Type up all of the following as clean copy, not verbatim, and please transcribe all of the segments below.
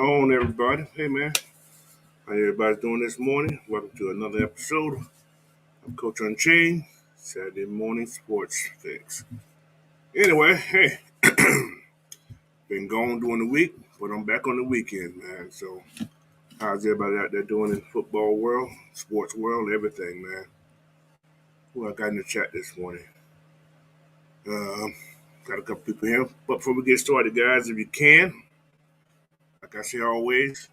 on, everybody? Hey, man. How everybody's doing this morning? Welcome to another episode of Coach Unchained, Saturday morning sports fix. Anyway, hey, been gone during the week, but I'm back on the weekend, man. So, how's everybody out there doing in football world, sports world, everything, man? Who I got in the chat this morning? Um, got a couple people here. But before we get started, guys, if you can, like I say always,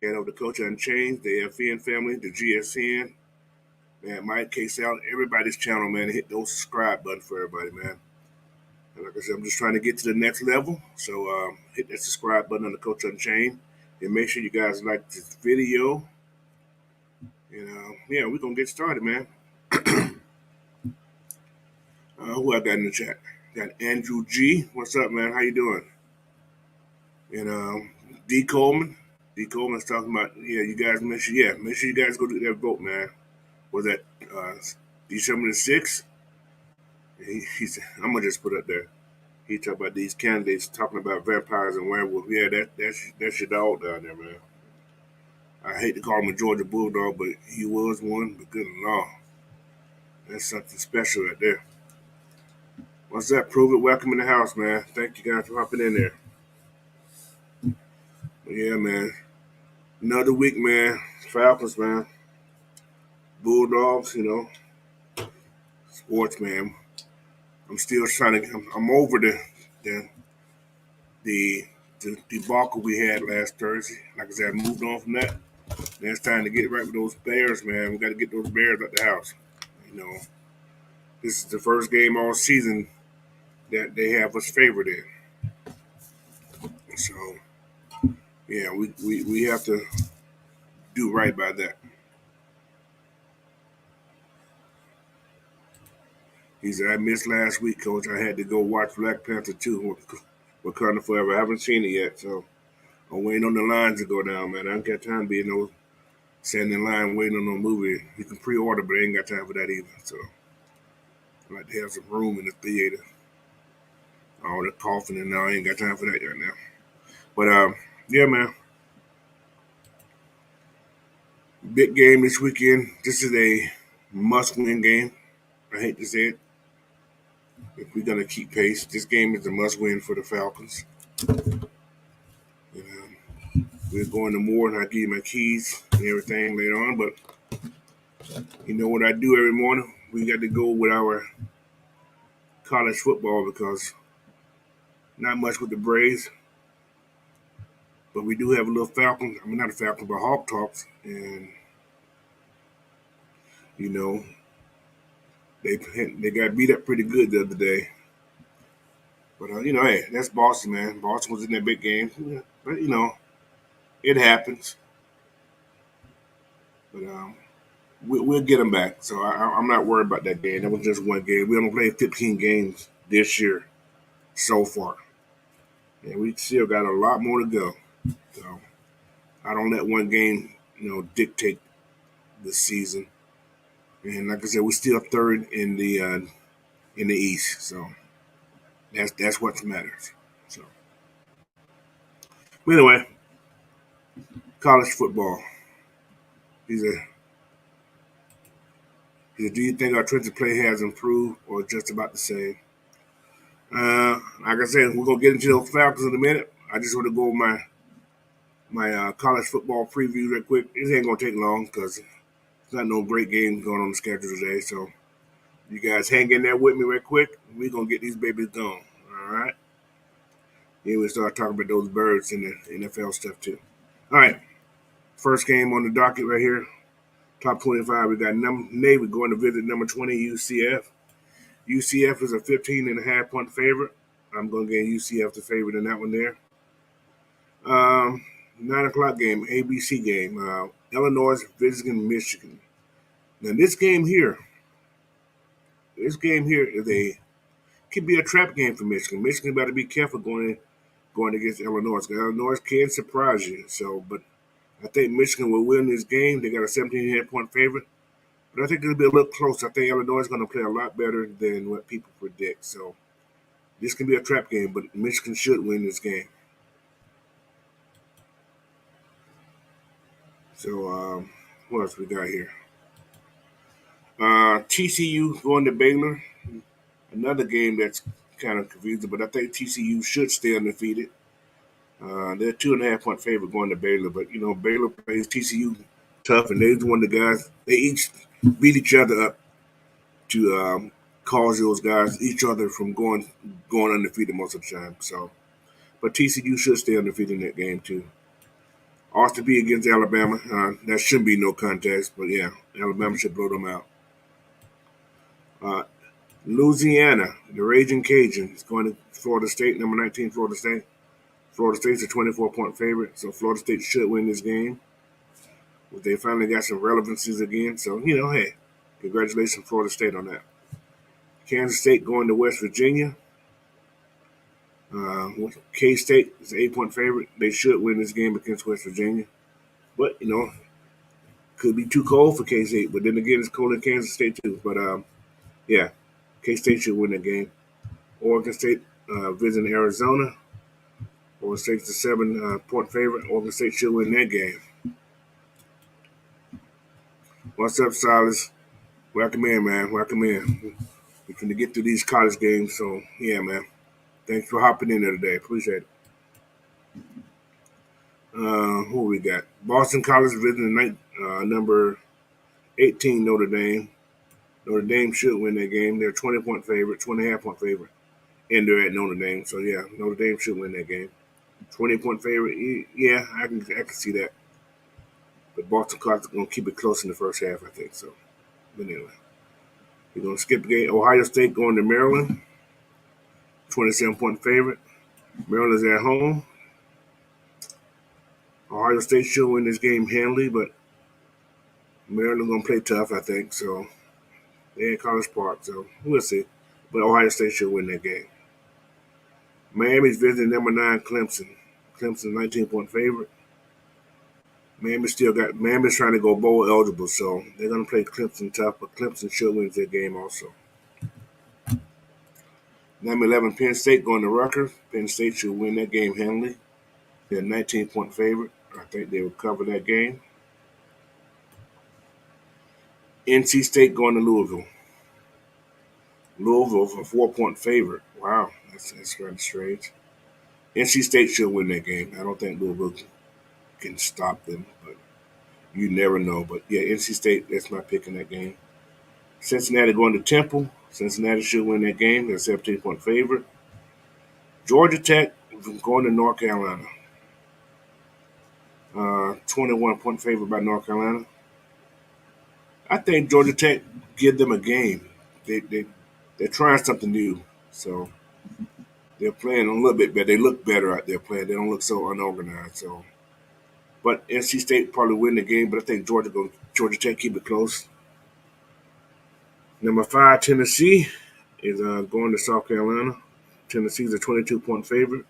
head over to Coach Unchained, the FN family, the GSN. Man, Mike, K-Sal, everybody's channel, man. Hit those subscribe button for everybody, man. And like I said, I'm just trying to get to the next level. So hit that subscribe button on the Coach Unchained. And make sure you guys like this video. And yeah, we're going to get started, man. Who I got in the chat? Got Andrew G. What's up, man? How you doing? And D. Coleman. D. Coleman's talking about, yeah, you guys make sure you guys go to that vote, man. Was that December the 6th? He said, I'm going to just put it up there. He talked about these candidates talking about vampires and werewolves. Yeah, that's your dog down there, man. I hate to call him a Georgia Bulldog, but he was one. But good Lord, that's something special right there. What's that? Prove it. Welcome in the house, man. Thank you guys for hopping in there. But yeah, man. Another week, man. Falcons, man. Bulldogs, sports, man. I'm still trying to. I'm over the debacle we had last Thursday. Like I said, I moved on from that. Now it's time to get right with those Bears, man. We got to get those Bears out the house. This is the first game all season that they have us favored in. So, yeah, we have to do right by that. He said, I missed last week, Coach. I had to go watch Black Panther 2 with Wakanda Forever. I haven't seen it yet, so I'm waiting on the lines to go down, man. I ain't got time to be standing in line waiting on no movie. You can pre-order, but I ain't got time for that either. So I like to have some room in the theater. All the coughing and all, I ain't got time for that right now. But yeah, man. Big game this weekend. This is a must-win game. I hate to say it. If we're gonna keep pace, this game is a must-win for the Falcons. We're going to more, and I'll give you my keys and everything later on. But you know what I do every morning? We got to go with our college football because not much with the Braves, but we do have a little Falcon. I mean, not a Falcon, but Hawk Talks, and they got beat up pretty good the other day. But hey, that's Boston, man. Boston was in that big game, but it happens. But we'll get them back. So I'm not worried about that game. That was just one game. We only played 15 games this year so far, and we still got a lot more to go. So I don't let one game, dictate the season. And like I said, we're still third in the East, so that's what matters. So anyway, college football. He said, do you think our trend to play has improved or just about the same? Like I said, we're gonna get into those Falcons in a minute. I just want to go over my college football preview real quick. It ain't gonna take long because there's not no great games going on the schedule today. So you guys hang in there with me real quick. We're gonna get these babies going. All right. Then we start talking about those birds and the NFL stuff too. All right. First game on the docket right here. Top 25. We got Navy going to visit number 20 UCF. UCF is a 15.5 point favorite. I'm going to get UCF the favorite in that one there. 9 o'clock game, ABC game. Illinois visiting Michigan. Now this game here is could be a trap game for Michigan. Michigan got to be careful going against Illinois. Because Illinois can surprise you. So, but I think Michigan will win this game. They got a 17.5 point favorite. But I think it'll be a little close. I think Illinois is going to play a lot better than what people predict. So this can be a trap game, but Michigan should win this game. So what else we got here? TCU going to Baylor. Another game that's kind of confusing, but I think TCU should stay undefeated. They're 2.5 point favorite going to Baylor, but you know Baylor plays TCU tough, and they're one of the guys. They each beat each other up to cause those guys each other from going undefeated most of the time. So, but TCU should stay undefeated in that game too. Austin B against Alabama. That shouldn't be no contest, but yeah, Alabama should blow them out. Uh, Louisiana, the Raging Cajuns, going to Florida State, number 19, Florida State. Florida State's a 24-point favorite, so Florida State should win this game. They finally got some relevancies again, so, you know, hey, congratulations, Florida State, on that. Kansas State going to West Virginia. K-State is an 8-point favorite. They should win this game against West Virginia. But, you know, could be too cold for K-State, but then again, it's cold in Kansas State, too. But, yeah, K-State should win the game. Oregon State visiting Arizona. Oregon State's a 7-point favorite. Oregon State should win that game. What's up, Silas? Welcome in, man. Welcome in. We're going to get through these college games, so yeah, man. Thanks for hopping in there today. Appreciate it. Who we got? Boston College visiting number 18 Notre Dame. Notre Dame should win that game. They're a 20-point favorite, 20.5-point favorite, and they're at Notre Dame. So yeah, Notre Dame should win that game. 20-point favorite. Yeah, I can see that. But Boston College is going to keep it close in the first half, I think. So, but anyway, we're going to skip the game. Ohio State going to Maryland. 27-point favorite. Maryland's at home. Ohio State should win this game handily, but Maryland going to play tough, I think. So they're in College Park, so we'll see. But Ohio State should win that game. Miami's visiting number 9 Clemson. Clemson 19-point favorite. Miami's trying to go bowl eligible, so they're going to play Clemson tough, but Clemson should win that game also. Number 11 Penn State going to Rutgers. Penn State should win that game handily. They're a 19-point favorite. I think they will cover that game. NC State going to Louisville. Louisville for 4-point favorite. Wow, that's kind of strange. NC State should win that game. I don't think Louisville can stop them, but you never know. But yeah, NC State, that's my pick in that game. Cincinnati going to Temple. Cincinnati should win that game. They're a 17-point favorite. Georgia Tech going to North Carolina. 21-point favorite by North Carolina. I think Georgia Tech give them a game. They're trying something new, so they're playing a little bit better. They look better out there playing. They don't look so unorganized. So, but NC State probably win the game. But I think Georgia Tech keep it close. Number 5 Tennessee is going to South Carolina. Tennessee's a 22-point favorite.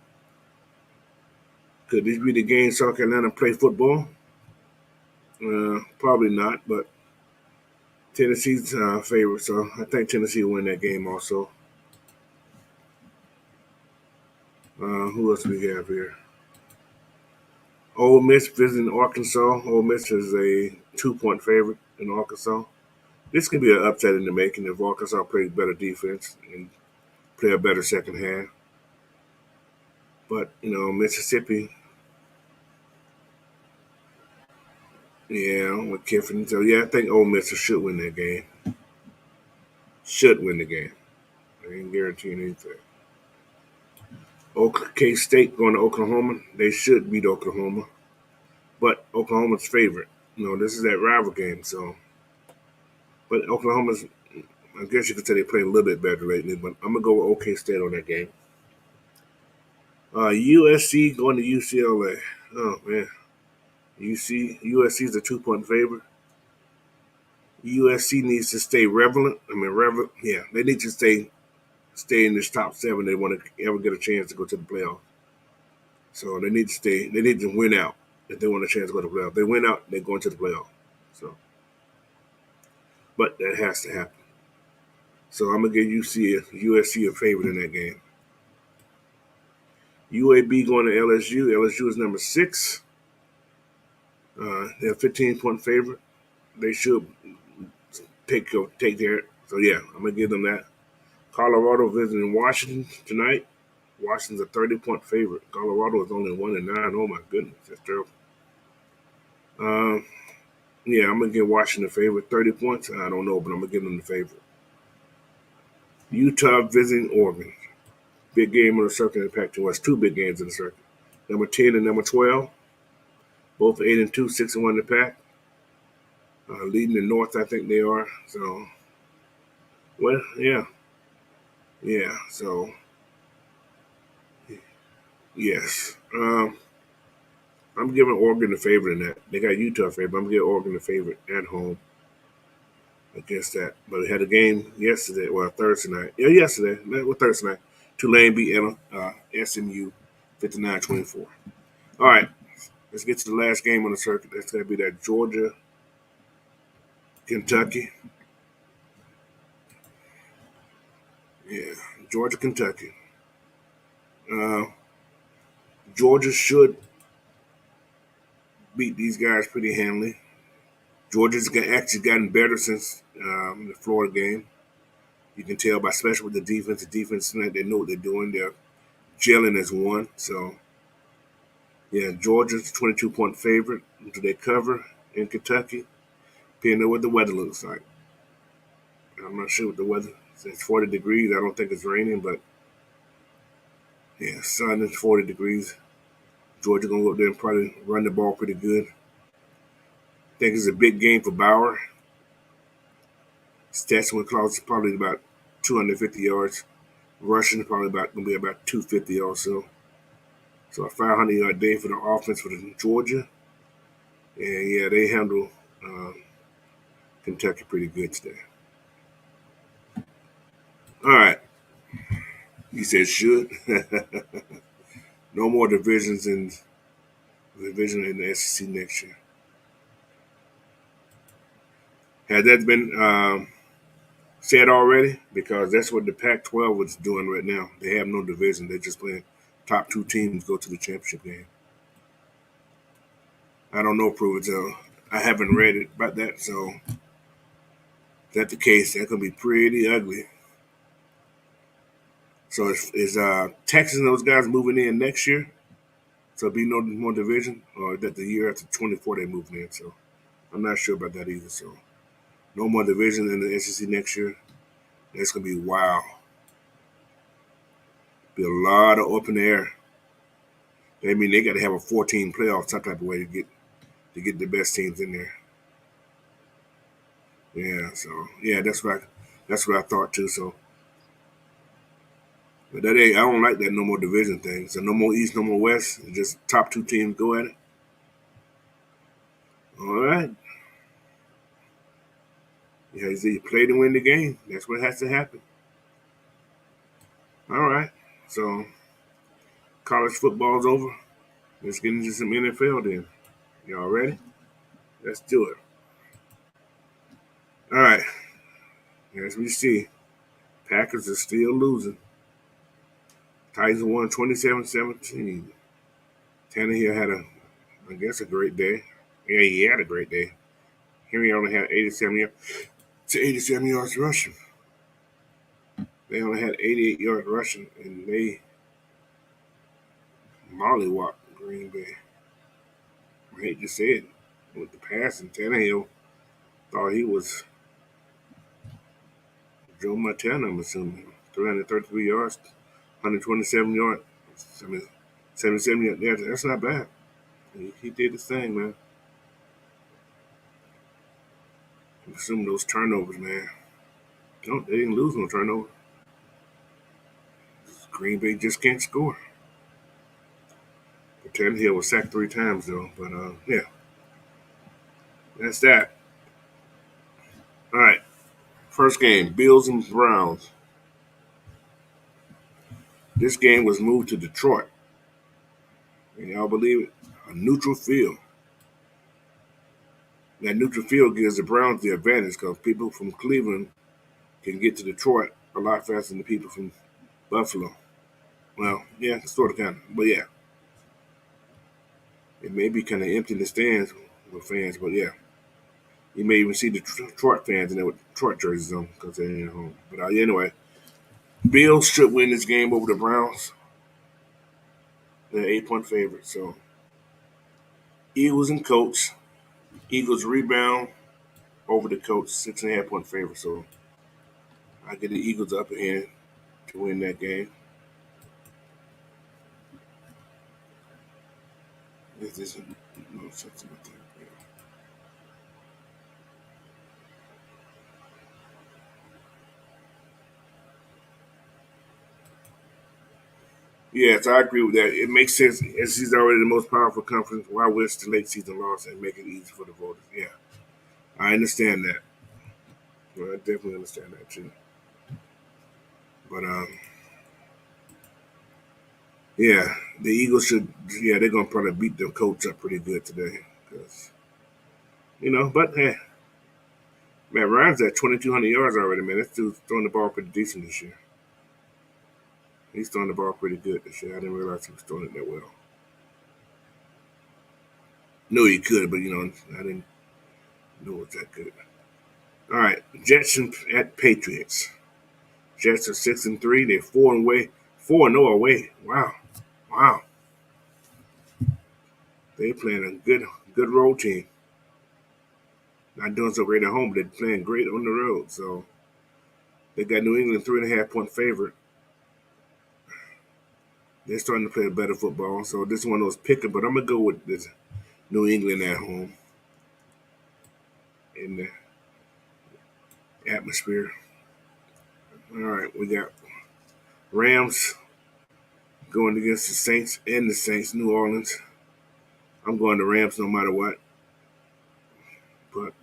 Could this be the game South Carolina play football? Probably not, but Tennessee's favorite, so I think Tennessee will win that game also. Who else we have here? Ole Miss visiting Arkansas. Ole Miss is a 2-point favorite in Arkansas. This could be an upset in the making if Arkansas plays better defense and play a better second half. But, you know, Mississippi, yeah, with Kiffin. So, yeah, I think Ole Miss should win that game. Should win the game. I ain't guaranteeing anything. K-State going to Oklahoma. They should beat Oklahoma. But Oklahoma's favorite. You know, this is that rival game, so. But Oklahoma's, I guess you could say they play a little bit better lately, but I'm going to go with OK State on that game. USC going to UCLA. Oh, man. USC is a 2-point favorite. USC needs to stay relevant. Yeah, they need to stay in this top 7. They want to ever get a chance to go to the playoff. So they need to stay. They need to win out if they want a chance to go to the playoff. If they win out, they're going to the playoff. So, but that has to happen. So I'm gonna give USC a favorite in that game. UAB going to LSU. LSU is number 6. They're a 15-point favorite. They should take there. So yeah, I'm gonna give them that. Colorado visiting Washington tonight. Washington's a 30-point favorite. Colorado is only 1-9. Oh my goodness, that's terrible. Um, yeah, I'm gonna give Washington the favorite. 30 points. I don't know, but I'm gonna give them the favorite. Utah visiting Oregon. Big game on the circuit in the Pac-12. It's two big games in the circuit. Number 10 and number 12, both 8-2, 6-1 in the pack. Leading the North, I think they are. So, well, yeah, yeah. So, yes. I'm giving Oregon the favorite in that. They got Utah favorite. I'm giving Oregon the favorite at home against that. But we had a game yesterday, well, Thursday night. Yeah, yesterday. Well, Thursday night. Tulane beat SMU 59-24. All right, let's get to the last game on the circuit. That's going to be that Georgia, Kentucky. Yeah, Georgia, Kentucky. Uh, Georgia should beat these guys pretty handily. Georgia's actually gotten better since the Florida game. You can tell by, especially with the defense. The defense tonight, they know what they're doing. They're gelling as one. So, yeah, Georgia's 22-point favorite. Do they cover in Kentucky? Depending on what the weather looks like. I'm not sure what the weather. It's 40 degrees. I don't think it's raining, but yeah, sun is 40 degrees. Georgia gonna go up there and probably run the ball pretty good. I think it's a big game for Bauer. Stetson Claus is probably about 250 yards. Rushing probably gonna be about 250 or so. So a 500-yard day for the offense for the Georgia. And yeah, they handle Kentucky pretty good today. All right. He said should. No more division in the SEC next year. Has that been said already? Because that's what the Pac-12 is doing right now. They have no division. They're just playing top two teams go to the championship game. I don't know, prove it till I haven't read it about that. So if that's the case, that could be pretty ugly. So is Texas and those guys moving in next year? So be no more division, or that the year after 24 they moving in. So I'm not sure about that either. So no more division in the SEC next year. That's gonna be wow. Be a lot of open air. I mean, they got to have a 14 playoff some type of way to get the best teams in there. Yeah. So yeah, that's what I thought too. So, but that ain't. I don't like that no more division thing. So no more East, no more West. Just top two teams go at it. All right. Yeah, you play to win the game. That's what has to happen. All right. So college football's over. Let's get into some NFL then. Y'all ready? Let's do it. All right. As we see, Packers are still losing. Titans won 27-17. Tannehill had I guess, a great day. Yeah, he had a great day. Henry only had 87 yards rushing. They only had 88 yards rushing, and they mollywhopped Green Bay. I hate to say it, with the passing, Tannehill thought he was Joe Montana, I'm assuming. 333 yards, 127 yards. I mean, 77 yards. Yeah, that's not bad. He did his thing, man. I'm assuming those turnovers, man. No, they didn't lose no turnover. Green Bay just can't score. But Tannehill was sacked 3 times, though. But, yeah, that's that. All right. First game, Bills and Browns. This game was moved to Detroit. And y'all believe it? A neutral field. That neutral field gives the Browns the advantage because people from Cleveland can get to Detroit a lot faster than the people from Buffalo. Well, yeah, sort of, kind of. But yeah, it may be kind of empty in the stands. with fans. But yeah, you may even see the Detroit fans in there with Detroit jerseys on because they're at home. But anyway, Bills should win this game over the Browns. They're 8-point favorites. So Eagles and Colts. Eagles rebound over the Colts, 6.5-point favorite. So I get the Eagles up hand to win that game. This isn't no sense about that. Yes, I agree with that. It makes sense as he's already the most powerful conference. Why risk the late season loss and make it easy for the voters? Yeah, I understand that. Well, I definitely understand that too. But yeah, the Eagles should. Yeah, they're gonna probably beat the Colts up pretty good today because But hey, man, Ryan's at 2,200 yards already. Man, that dude's throwing the ball pretty decent this year. He's throwing the ball pretty good this year. I didn't realize he was throwing it that well. No, he could, but I didn't know it was that good. All right, Jets at Patriots. Jets are 6-3. They're 4-0 away. 4-0 away. Wow, wow. They playing a good road team. Not doing so great at home, but they're playing great on the road. So they got New England 3.5-point favorite. They're starting to play better football. So this is one of those pickers, but I'm gonna go with this New England at home in the atmosphere. All right, we got Rams going against the Saints and the Saints, New Orleans. I'm going to Rams no matter what. But,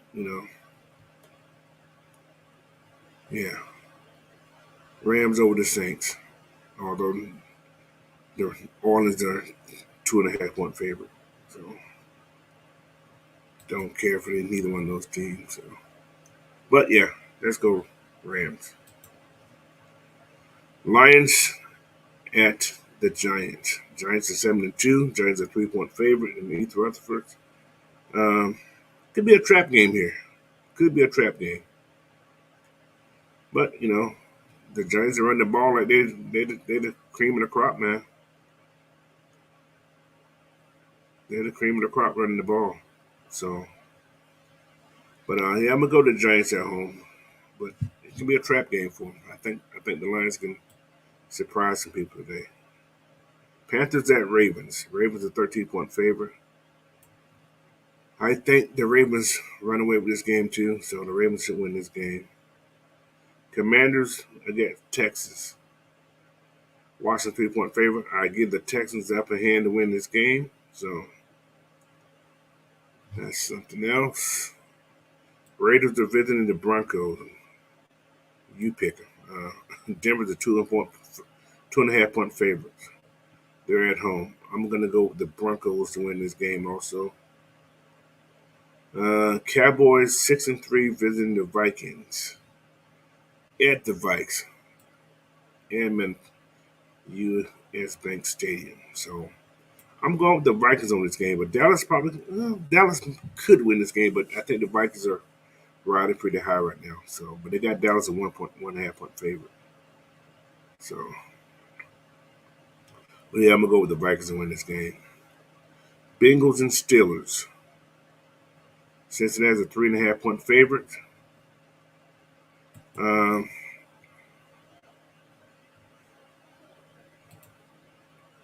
yeah. Rams over the Saints. Although the Orleans are 2.5-point favorite. So don't care for neither one of those teams. So. But yeah, let's go Rams. Lions at the Giants. Giants are 7-2. Giants are 3-point favorite in the East Rutherford. Could be a trap game here. Could be a trap game. But the Giants are running the ball like they're the cream of the crop, man. They're the cream of the crop running the ball. So, but yeah, I'm gonna go to the Giants at home. But it can be a trap game for them. I think the Lions can surprise some people today. Panthers at Ravens. Ravens are 13-point favorite. I think the Ravens run away with this game too, so the Ravens should win this game. Commanders against Texas. Washington 3-point favorite. I give the Texans the upper hand to win this game. So that's something else. Raiders are visiting the Broncos. You pick them. Denver's a 2.5-point favorites. They're at home. I'm gonna go with the Broncos to win this game also. Cowboys 6-3 visiting the Vikings at the Vikes in U.S. Bank Stadium. So I'm going with the Vikings on this game, but Dallas could win this game, but I think the Vikings are riding pretty high right now. So, but they got Dallas a 1.5-point favorite. So, but yeah, I'm gonna go with the Vikings and win this game. Bengals and Steelers. Cincinnati's a 3.5-point favorite. Um,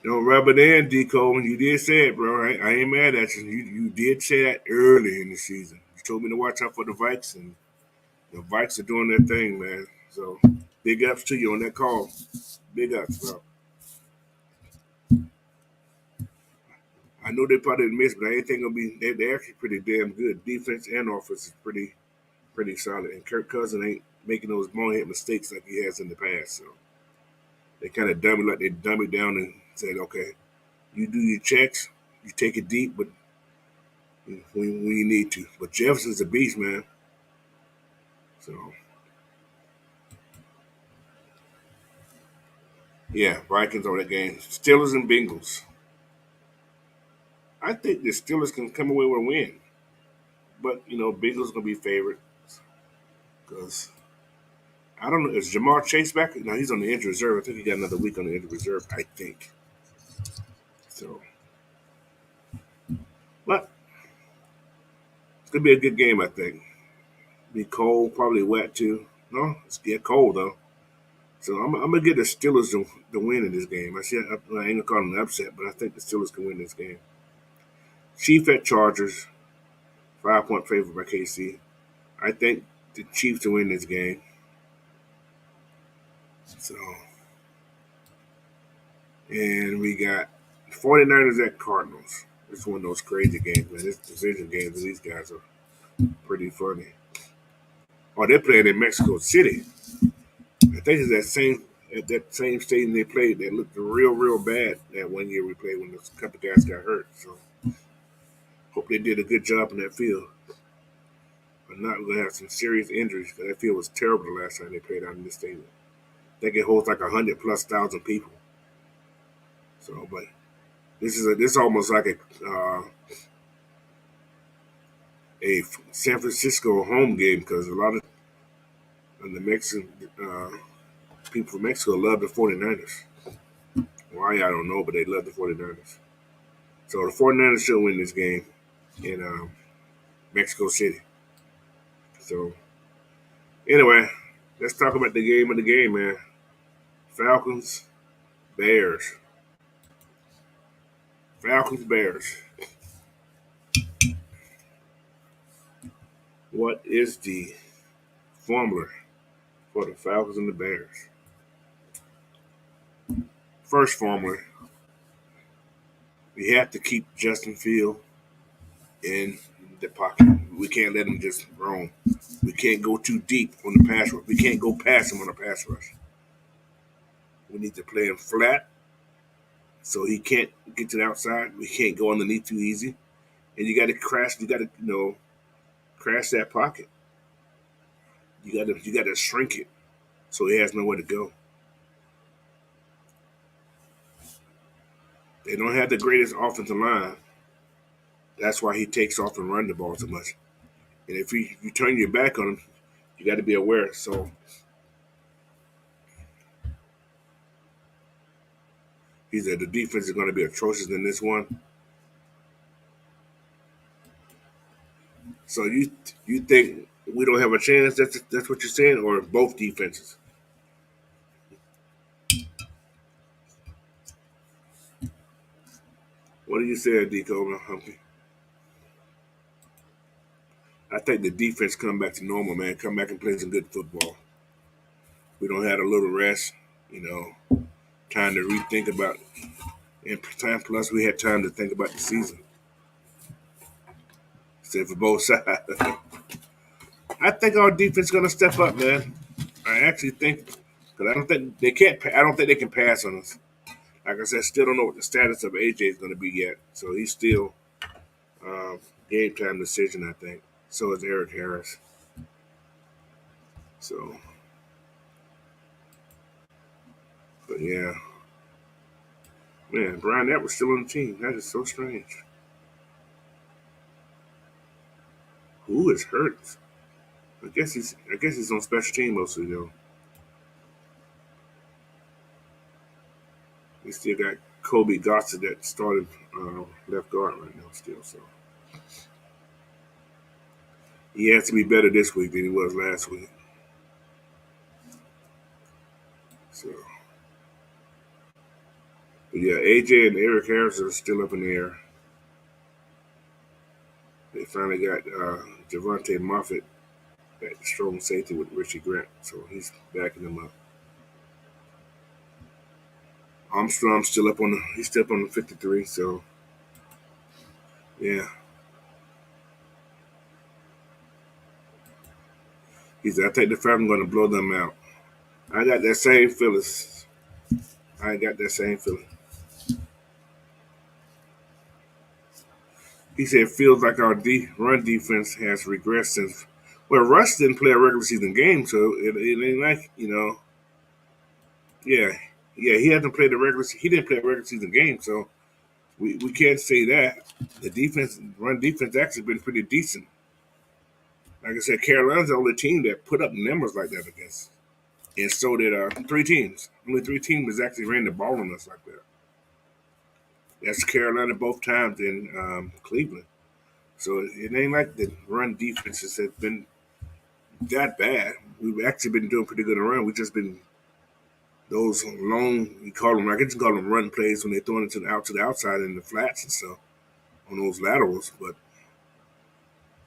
don't rub it in, D. Coleman. You did say it, bro. I ain't mad at you. You did say that early in the season. You told me to watch out for the Vikes, and the Vikes are doing their thing, man. So big ups to you on that call. Big ups, bro. I know they probably missed, but I ain't think gonna be. They're actually pretty damn good. Defense and offense is pretty solid, and Kirk Cousins ain't making those bonehead mistakes like he has in the past. So they kind of dumb it down and said, okay, you do your checks, you take it deep, but when you need to. But Jefferson's a beast, man. So yeah, Vikings on that game. Steelers and Bengals. I think the Steelers can come away with a win. But Bengals gonna be favorite because I don't know. Is Jamar Chase back? No, he's on the injured reserve. I think he got another week on the injured reserve. I think so. But it's gonna be a good game. I think. Be cold, probably wet too. No, it's get cold though. So I'm gonna get the Steelers to win in this game. I ain't gonna call them an upset, but I think the Steelers can win this game. Chiefs at Chargers, 5-point favorite by KC. I think the Chiefs to win this game. So, and we got 49ers at Cardinals. It's one of those crazy games, man. This decision games, and these guys are pretty funny. Oh, they're playing in Mexico City. I think it's that same stadium they played that looked real bad that one year we played when a couple guys got hurt. So hope they did a good job in that field. But not going to have some serious injuries because that field was terrible the last time they played out in this stadium. I think it holds like 100,000+ people. So, but this almost like a San Francisco home game because a lot of the Mexican people from Mexico love the 49ers. Why, I don't know, but they love the 49ers. So the 49ers should win this game in Mexico City. So anyway, let's talk about the game of the game, man. Falcons, Bears. Falcons, Bears. What is the formula for the Falcons and the Bears? First formula, we have to keep Justin Field in the pocket. We can't let him just roam. We can't go too deep on the pass rush. We can't go past him on the pass rush. We need to play him flat so he can't get to the outside. We can't go underneath too easy. And you got to crash. You got to crash that pocket. You got to shrink it so he has nowhere to go. They don't have the greatest offensive line. That's why he takes off and run the ball so much. And if you turn your back on him, you got to be aware. So he said the defense is going to be atrocious in this one. So you think we don't have a chance? That's what you're saying, or both defenses? What do you say, Deco? I think the defense come back to normal, man. Come back and play some good football. We don't have a little rest, time to rethink about. And time plus we had time to think about the season. Say for both sides. I think our defense is gonna step up, man. I actually think because I don't think they can't. I don't think they can pass on us. Like I said, still don't know what the status of AJ is going to be yet. So he's still game time decision, I think. So is Eric Harris. So, but yeah, man, Brian Edwards still on the team. That is so strange. Who is hurt? I guess he's on special team mostly though. We still got Kobe Gossett that started left guard right now still. So he has to be better this week than he was last week. So, but yeah, AJ and Eric Harris are still up in the air. They finally got Javante Moffett at strong safety with Richie Grant, so he's backing them up. Armstrong's still up on he's still up on the 53, so yeah. I think the Falcons gonna blow them out. I got that same feeling. I got that same feeling. He said it feels like our run defense has regressed since well Russ didn't play a regular season game, so it ain't like, yeah. Yeah, he hasn't played he didn't play a regular season game, so we can't say that. The run defense actually been pretty decent. like I said, Carolina's the only team that put up numbers like that against. And so did three teams. Only three teams actually ran the ball on us like that. That's Carolina both times in Cleveland. So it ain't like the run defenses have been that bad. We've actually been doing pretty good around. We've just been those long, we call them, I can just call them run plays when they're throwing it to the outside in the flats and stuff on those laterals. But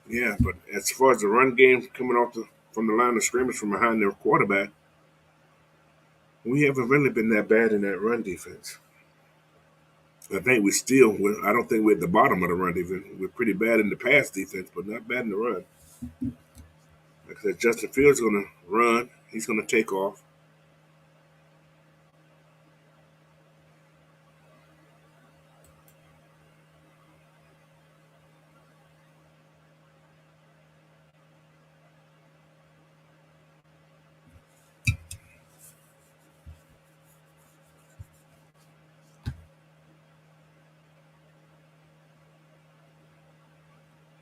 yeah, but as far as the run game coming off from the line of scrimmage from behind their quarterback, we haven't really been that bad in that run defense. I think I don't think we're at the bottom of the run defense. We're pretty bad in the pass defense, but not bad in the run. Like I said, Justin Fields is going to run. He's going to take off.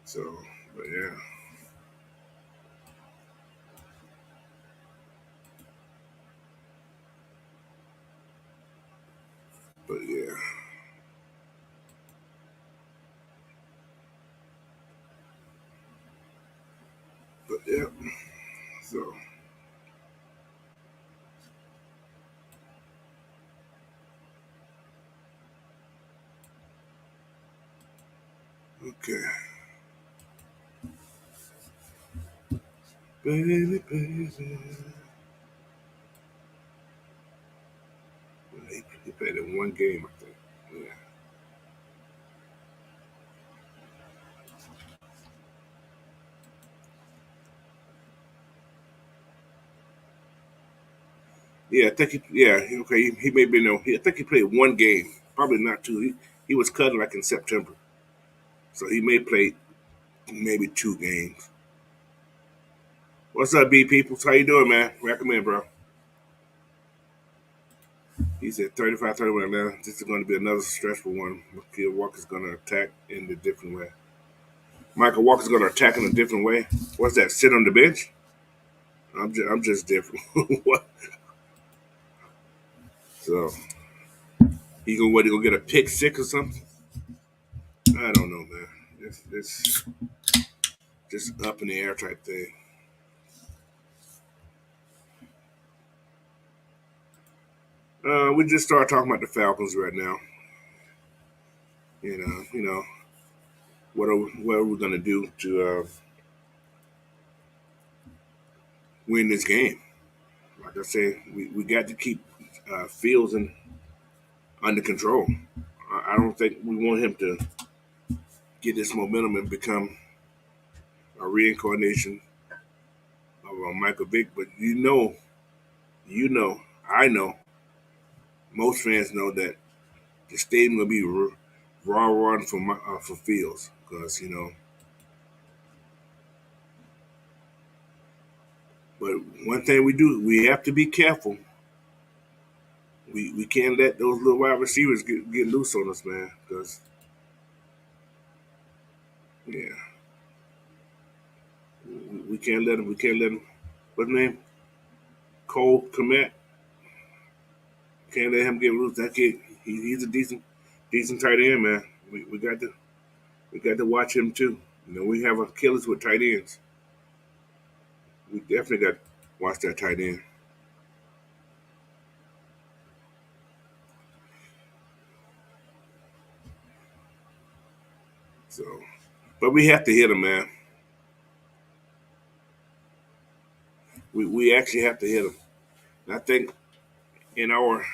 So, but yeah. But yeah. But yeah. So, okay. Baby, baby. He played in one game, I think. Yeah. Yeah, I think okay. He may be no. I think he played one game, probably not two. He was cut like in September, so he may play maybe two games. What's up, B peoples? How you doing, man? Welcome in, bro. He said 35-31 Atlanta. This is going to be another stressful one. Michael Walker's going to attack in a different way. Michael Walker's going to attack in a different way. What's that? Sit on the bench? I'm just different. What? So he gonna what? He gonna get a pick six or something? I don't know, man. It's just up in the air type thing. We just started talking about the Falcons right now. You know what are we gonna do to win this game? Like I said, we got to keep Fields under control. I don't think we want him to get this momentum and become a reincarnation of Michael Vick. But I know, most fans know that the stadium will be raw run for Fields because But one thing we have to be careful. We can't let those little wide receivers get loose on us, man. Because yeah, we can't let them. We can't let them. What's his name? Cole Komet. Can't let him get loose. That kid, he's a decent tight end, man. We got to watch him too. We have killers with tight ends. We definitely got to watch that tight end. So, but we have to hit him, man. We actually have to hit him. And I think in our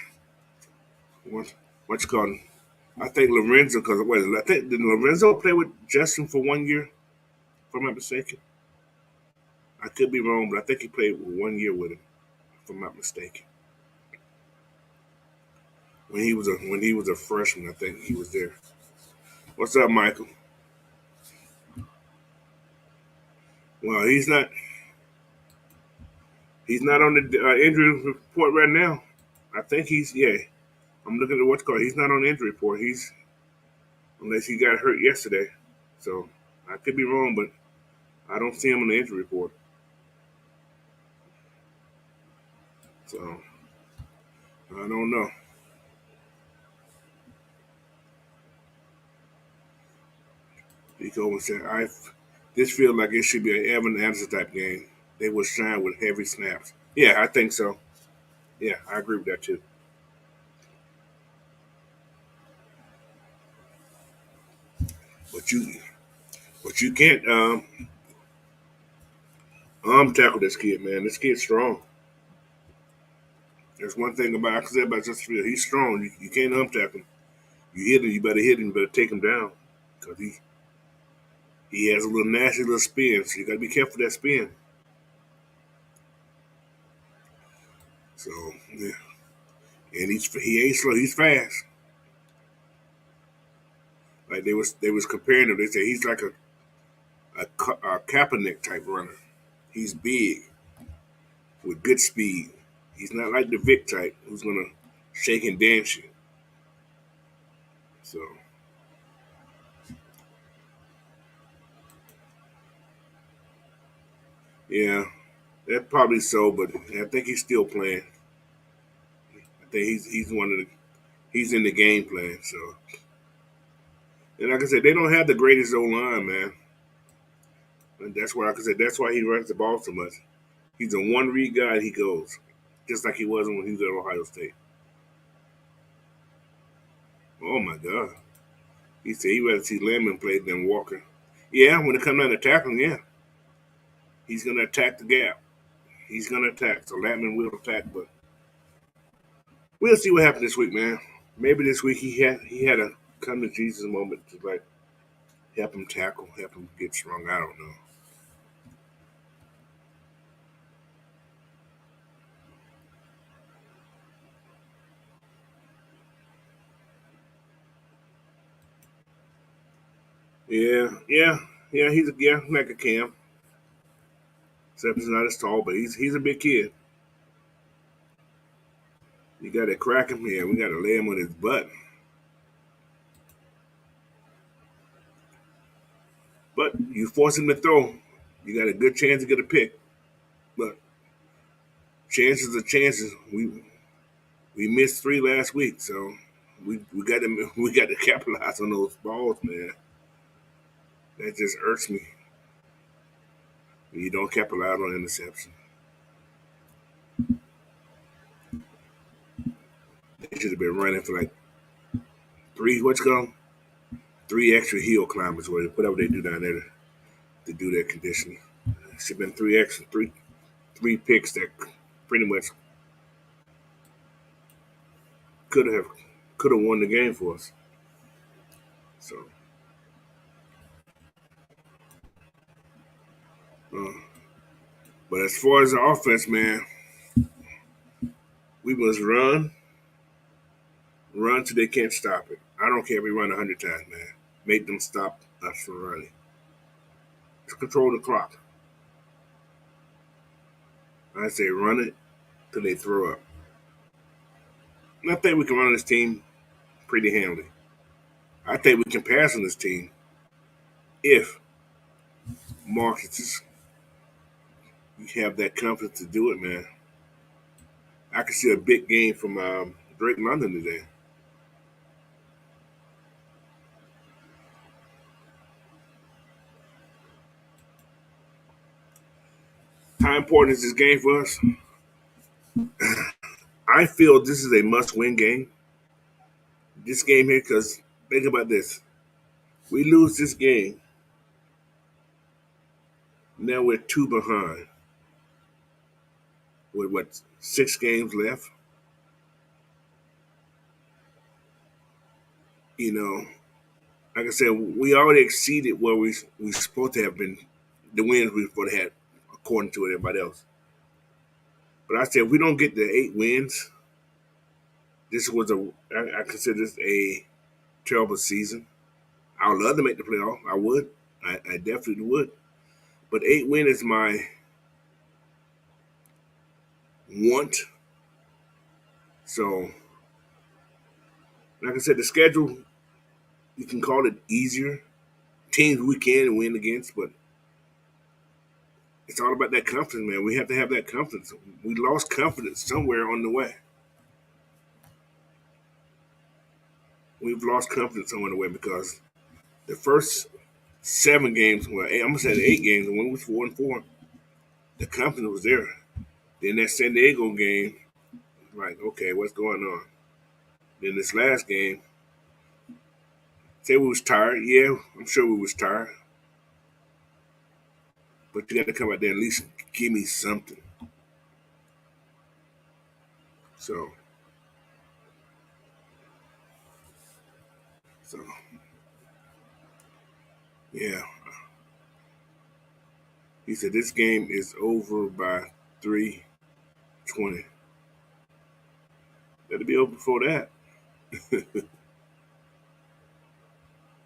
what what's called, I think Lorenzo because I think did Lorenzo play with Justin for 1 year, if I'm not mistaken. I could be wrong, but I think he played 1 year with him, if I'm not mistaken. When he was a freshman, I think he was there. What's up, Michael? Well, he's not on the injury report right now. I think yeah. I'm looking at what's called. He's not on the injury report. Unless he got hurt yesterday. So I could be wrong, but I don't see him on the injury report. So I don't know. Nico said, this feels like it should be an Evan Anderson type game. They will shine with heavy snaps. Yeah, I think so. Yeah, I agree with that too. But you can't tackle this kid, man. This kid's strong. There's one thing about I said about Justin Field. He's strong. You can't tackle him. You hit him, you better hit him. You better take him down because he has a little nasty little spin. So you got to be careful of that spin. So yeah, and he ain't slow. He's fast. Like they was comparing him. They said he's like a Kaepernick type runner. He's big with good speed. He's not like the Vic type who's gonna shake and dance you. So yeah, that probably so. But I think he's still playing. I think he's one of the he's in the game plan. So and like I said, they don't have the greatest O line, man. And that's why, like I said, that's why he runs the ball so much. He's a one read guy. He goes just like he was when he was at Ohio State. Oh my God. He said he'd rather see Lemon play than Walker. Yeah, when it comes down to tackling, yeah. He's going to attack the gap. He's going to attack. So Latman will attack, but we'll see what happens this week, man. Maybe this week he had a come to Jesus moment to like help him tackle, help him get strong. I don't know. Yeah, yeah, yeah. He's like a Cam, except he's not as tall, but he's a big kid. You got to crack him here. We got to lay him on his butt. But you force him to throw, you got a good chance to get a pick. But chances are chances. We missed three last week, so we got to we got to capitalize on those balls, man. That just irks me when you don't capitalize on interception. They should have been running for like three. What's called three extra hill climbers, or whatever they do down there to do that conditioning. Should have been three extra three picks that pretty much could have could have won the game for us. So, uh, but as far as the offense, man, we must run till they can't stop it. I don't care if we run 100 times, man. Make them stop us from running. Just control the clock. I say run it till they throw up. And I think we can run this team pretty handily. I think we can pass on this team if Marcus you have that confidence to do it, man. I can see a big game from Drake London today. How important is this game for us? I feel this is a must-win game. This game here, because think about this: we lose this game, now we're two behind with what 6 games left. You know, like I said, we already exceeded where we supposed to have been the wins we would have had according to everybody else. But I said if we don't get the 8 wins, this was I consider this a terrible season. I would love to make the playoff. I would. I definitely would. But 8 win is my want. So, like I said, the schedule you can call it easier. Teams we can win against, but It's all about that confidence, man. We have to have that confidence. We lost confidence somewhere on the way. We've lost confidence somewhere on the way because the first 7 games, well, I'm gonna say the 8 games, and when we was 4-4, the confidence was there. Then that San Diego game, like, okay, what's going on? Then this last game, say we was tired. Yeah, I'm sure we was tired. But you got to come out there and at least give me something. So, so yeah. He said this game is over by 3:20. That'll be over before that.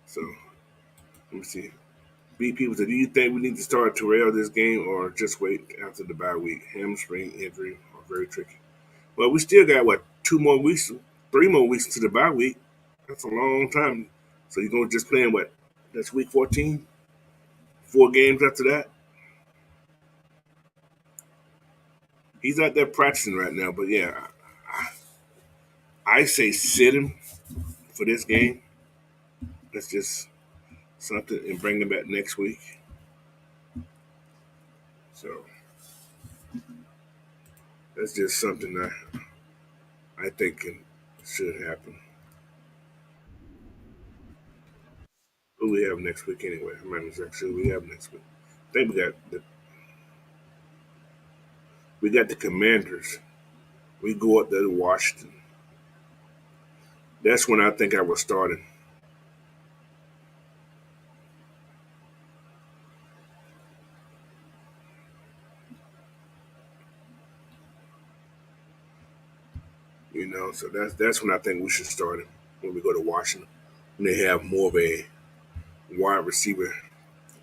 So let me see. B people said, do you think we need to start Terrell this game or just wait after the bye week? Hamstring injury are very tricky. Well, we still got what 2 more weeks, 3 more weeks to the bye week. That's a long time. So you're gonna just playing what? That's week 14. 4 games after that. He's out there practicing right now, but yeah, I say sit him for this game. That's just something, and bring him back next week. So that's just something that I think should happen. Who we have next week anyway? I'm not exactly sure who we have next week. I think we got the Commanders. We go up there to Washington. That's when I think I was starting. So that's when I think we should start him when we go to Washington. When they have more of a wide receiver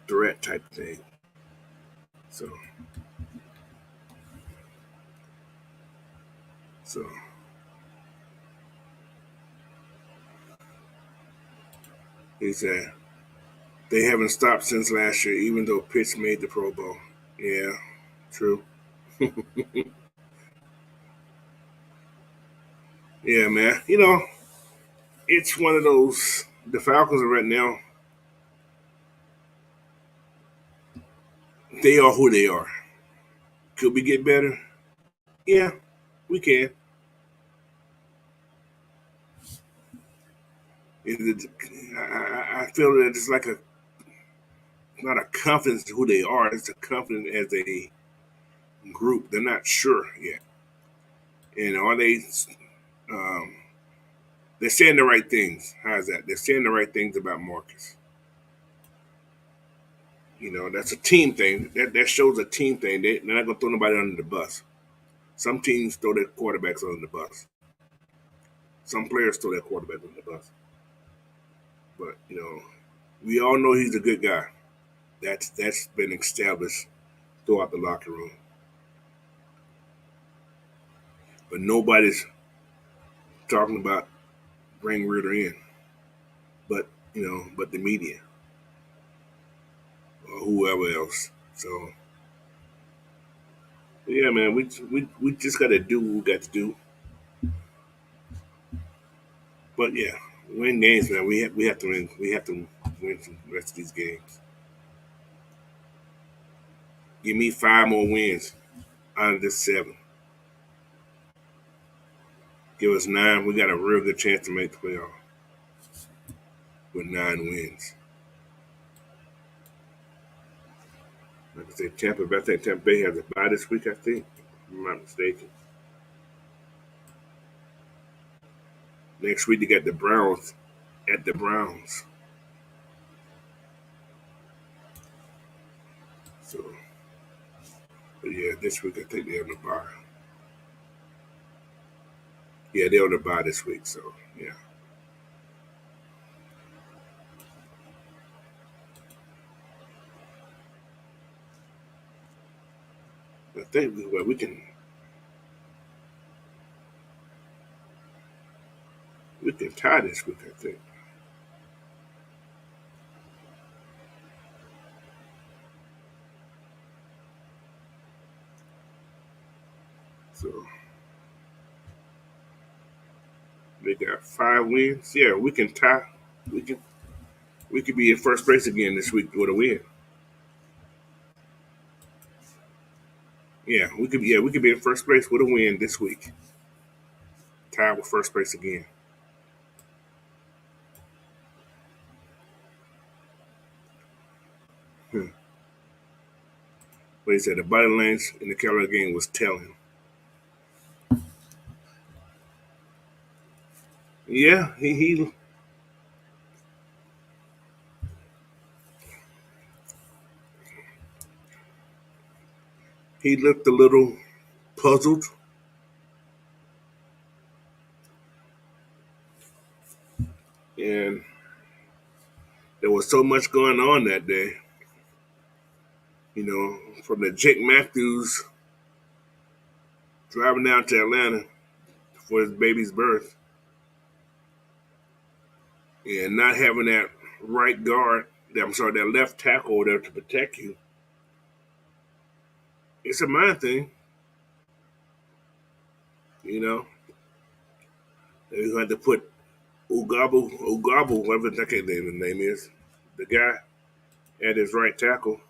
threat type thing. So so he said they haven't stopped since last year, even though Pitts made the Pro Bowl. Yeah, true. Yeah, man. It's one of those. The Falcons are right now. They are who they are. Could we get better? Yeah, we can. I feel that it's like not a confidence in who they are. It's a confidence as a group. They're not sure yet. And are they? Um, they're saying the right things. How's that? They're saying the right things about Marcus. That's a team thing. That shows a team thing. They're not gonna throw nobody under the bus. Some teams throw their quarterbacks under the bus. Some players throw their quarterback under the bus. But we all know he's a good guy. That's been established throughout the locker room. But nobody's talking about bring Ritter in. But the media or whoever else. So yeah, man, we just gotta do what we got to do. But yeah, win games, man. We have to win. We have to win the rest of these games. Give me 5 more wins out of this 7. Give us 9. We got a real good chance to make the playoff with 9 wins. Like I said, I think Tampa Bay has a bye this week. I think, if I'm not mistaken. Next week they got the Browns at the Browns. So, but yeah, this week I think they're on the bye. Yeah, they're on the bye this week. So yeah, I think we can tie this week. I think. So they got 5 wins. Yeah, we can tie. We can we could be in first place again this week with a win. Yeah, we could. Yeah, we could be in first place with a win this week. Tied with first place again. Hmm. But he said the body language in the Carolina game was telling. Yeah, he looked a little puzzled, and there was so much going on that day. You know, from the Jake Matthews driving down to Atlanta for his baby's birth, and not having that right guard, I'm sorry, that left tackle there to protect you. It's a mind thing, you know. You had to put whatever that name is, the guy at his right tackle.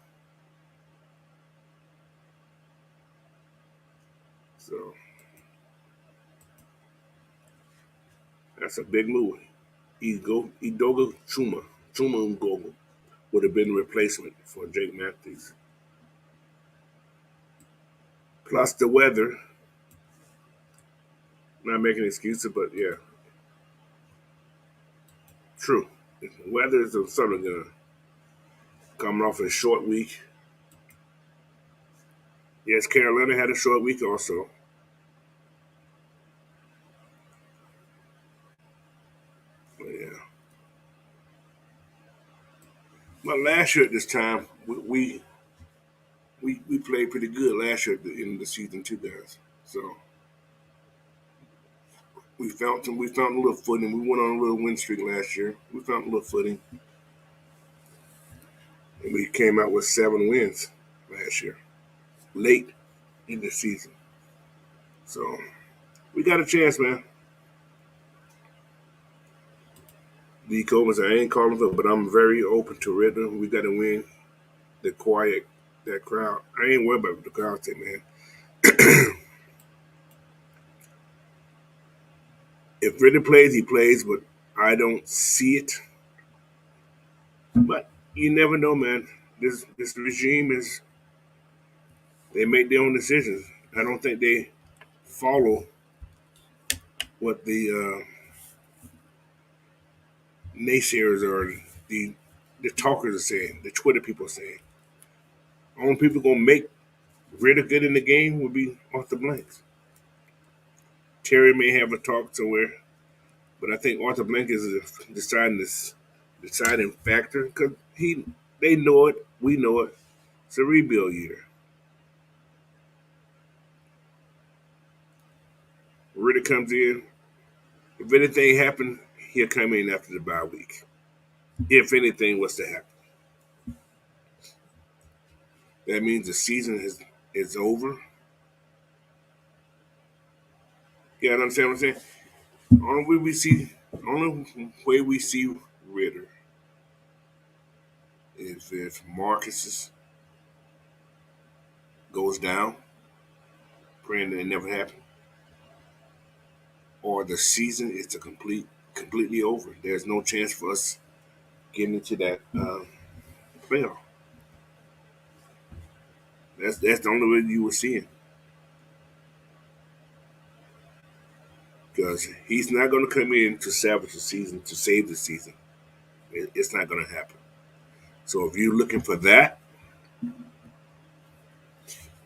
So that's a big move. Chuma Ngogo would have been a replacement for Jake Matthews. Plus the weather, not making excuses, but yeah, true. The weather is sort of gonna coming off a short week. Yes, Carolina had a short week also. But yeah. But last year at this time, we played pretty good last year at the end of the season too, guys. So we found a little footing. We went on a little win streak last year. We found a little footing, and we came out with 7 wins last year, late in the season. So we got a chance, man. D. Coleman said, I ain't calling for, but I'm very open to rhythm. We got to win the quiet, that crowd. I ain't worried about what the crowd say, man. If Ridder plays, he plays, but I don't see it. But you never know, man. This regime is they make their own decisions. I don't think they follow what the naysayers or the talkers are saying, the Twitter people are saying. Only people gonna make Ridder good in the game will be Arthur Blanks. Terry may have a talk somewhere, but I think Arthur Blank is a deciding factor because they know it, we know it. It's a rebuild year. Ridder comes in. If anything happened, he'll come in after the bye week. If anything was to happen, that means the season is over. You understand what I'm saying? Only way we see Ridder is if Marcus goes down, praying that it never happened, or the season is completely over. There's no chance for us getting into that playoff. That's the only way you will see it because he's not going to come in to salvage the season to save the season. It's not going to happen. So if you're looking for that,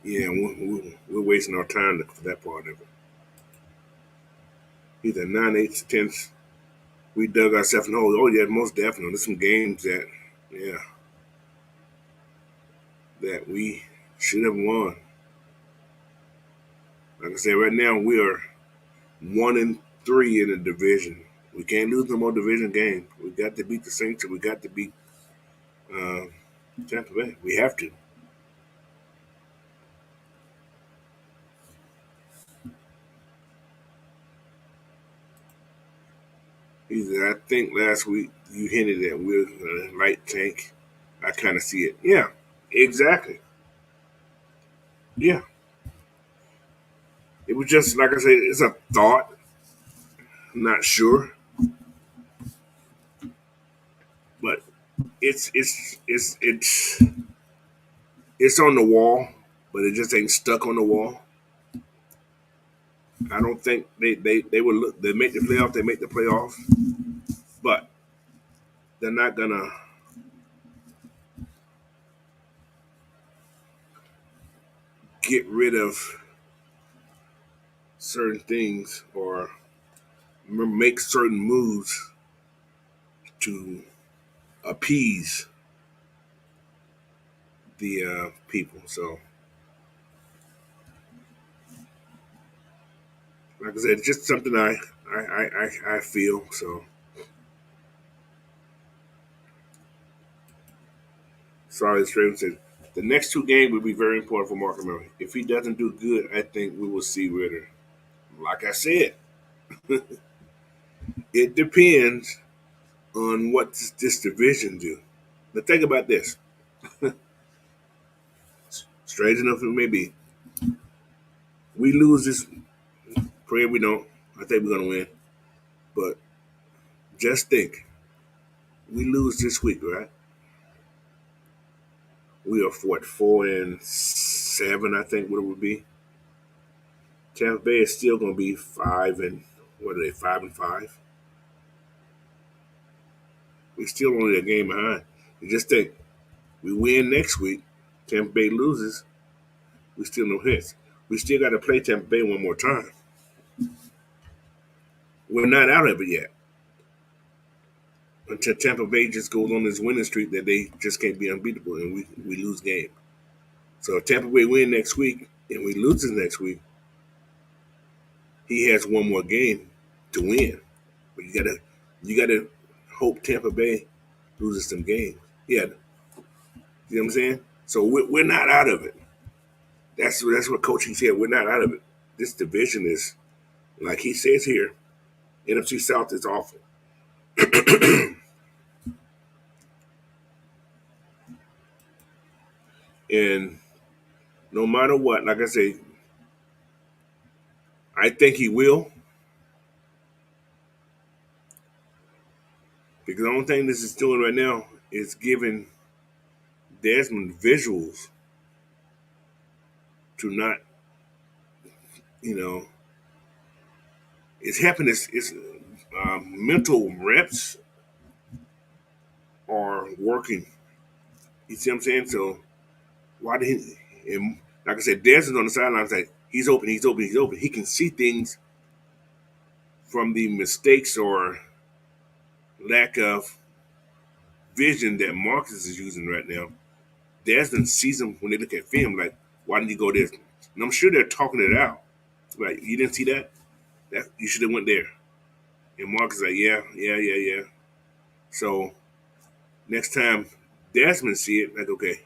yeah, we're wasting our time for that part of it. Either 9/8 tenths, we dug ourselves in the hole. Oh yeah, most definitely. There's some games that, yeah, that we should have won. Like I said, right now we are 1-3 in the division. We can't lose no more division games. We got to beat the Saints, and we got to beat uh, Tampa Bay. We have to. I think last week you hinted at we're light tank. I kind of see it. Yeah, exactly. Yeah, it was just like I said. It's a thought. Not sure, but it's on the wall, but it just ain't stuck on the wall. I don't think they will look. They make the playoff. They make the playoff, but they're not gonna get rid of certain things or make certain moves to appease the people. So, like I said, it's just something I feel. So, sorry, Straven said the next two games will be very important for Mark Murray. If he doesn't do good, I think we will see Ritter. Like I said, it depends on what this division do. But think about this. Strange enough it may be, we lose this. Pray we don't. I think we're gonna win. But just think, we lose this week, right? We are what 4-7, I think what it would be. Tampa Bay is still gonna be 5 and what are they 5-5? We're still only a game behind. You just think we win next week, Tampa Bay loses, we still no hits. We still got to play Tampa Bay one more time. We're not out of it yet. Until Tampa Bay just goes on this winning streak that they just can't be unbeatable and we lose game. So if Tampa Bay win next week and we lose this next week, he has one more game to win. But you gotta hope Tampa Bay loses some games. Yeah, you know what I'm saying? So we're not out of it. That's what coaching said. We're not out of it. This division is, like he says here, NFC South is awful. And no matter what, like I say, I think he will. Because the only thing this is doing right now is giving Desmond visuals to not, you know, it's helping his mental reps are working. You see what I'm saying? So why did he? And like I said, Desmond on the sidelines like he's open, he's open, he's open. He can see things from the mistakes or lack of vision that Marcus is using right now. Desmond sees them when they look at film, like, why didn't you go there? And I'm sure they're talking it out. Like, you didn't see that? That you should have went there. And Marcus is like, yeah, yeah, yeah, yeah. So next time Desmond see it, like, okay,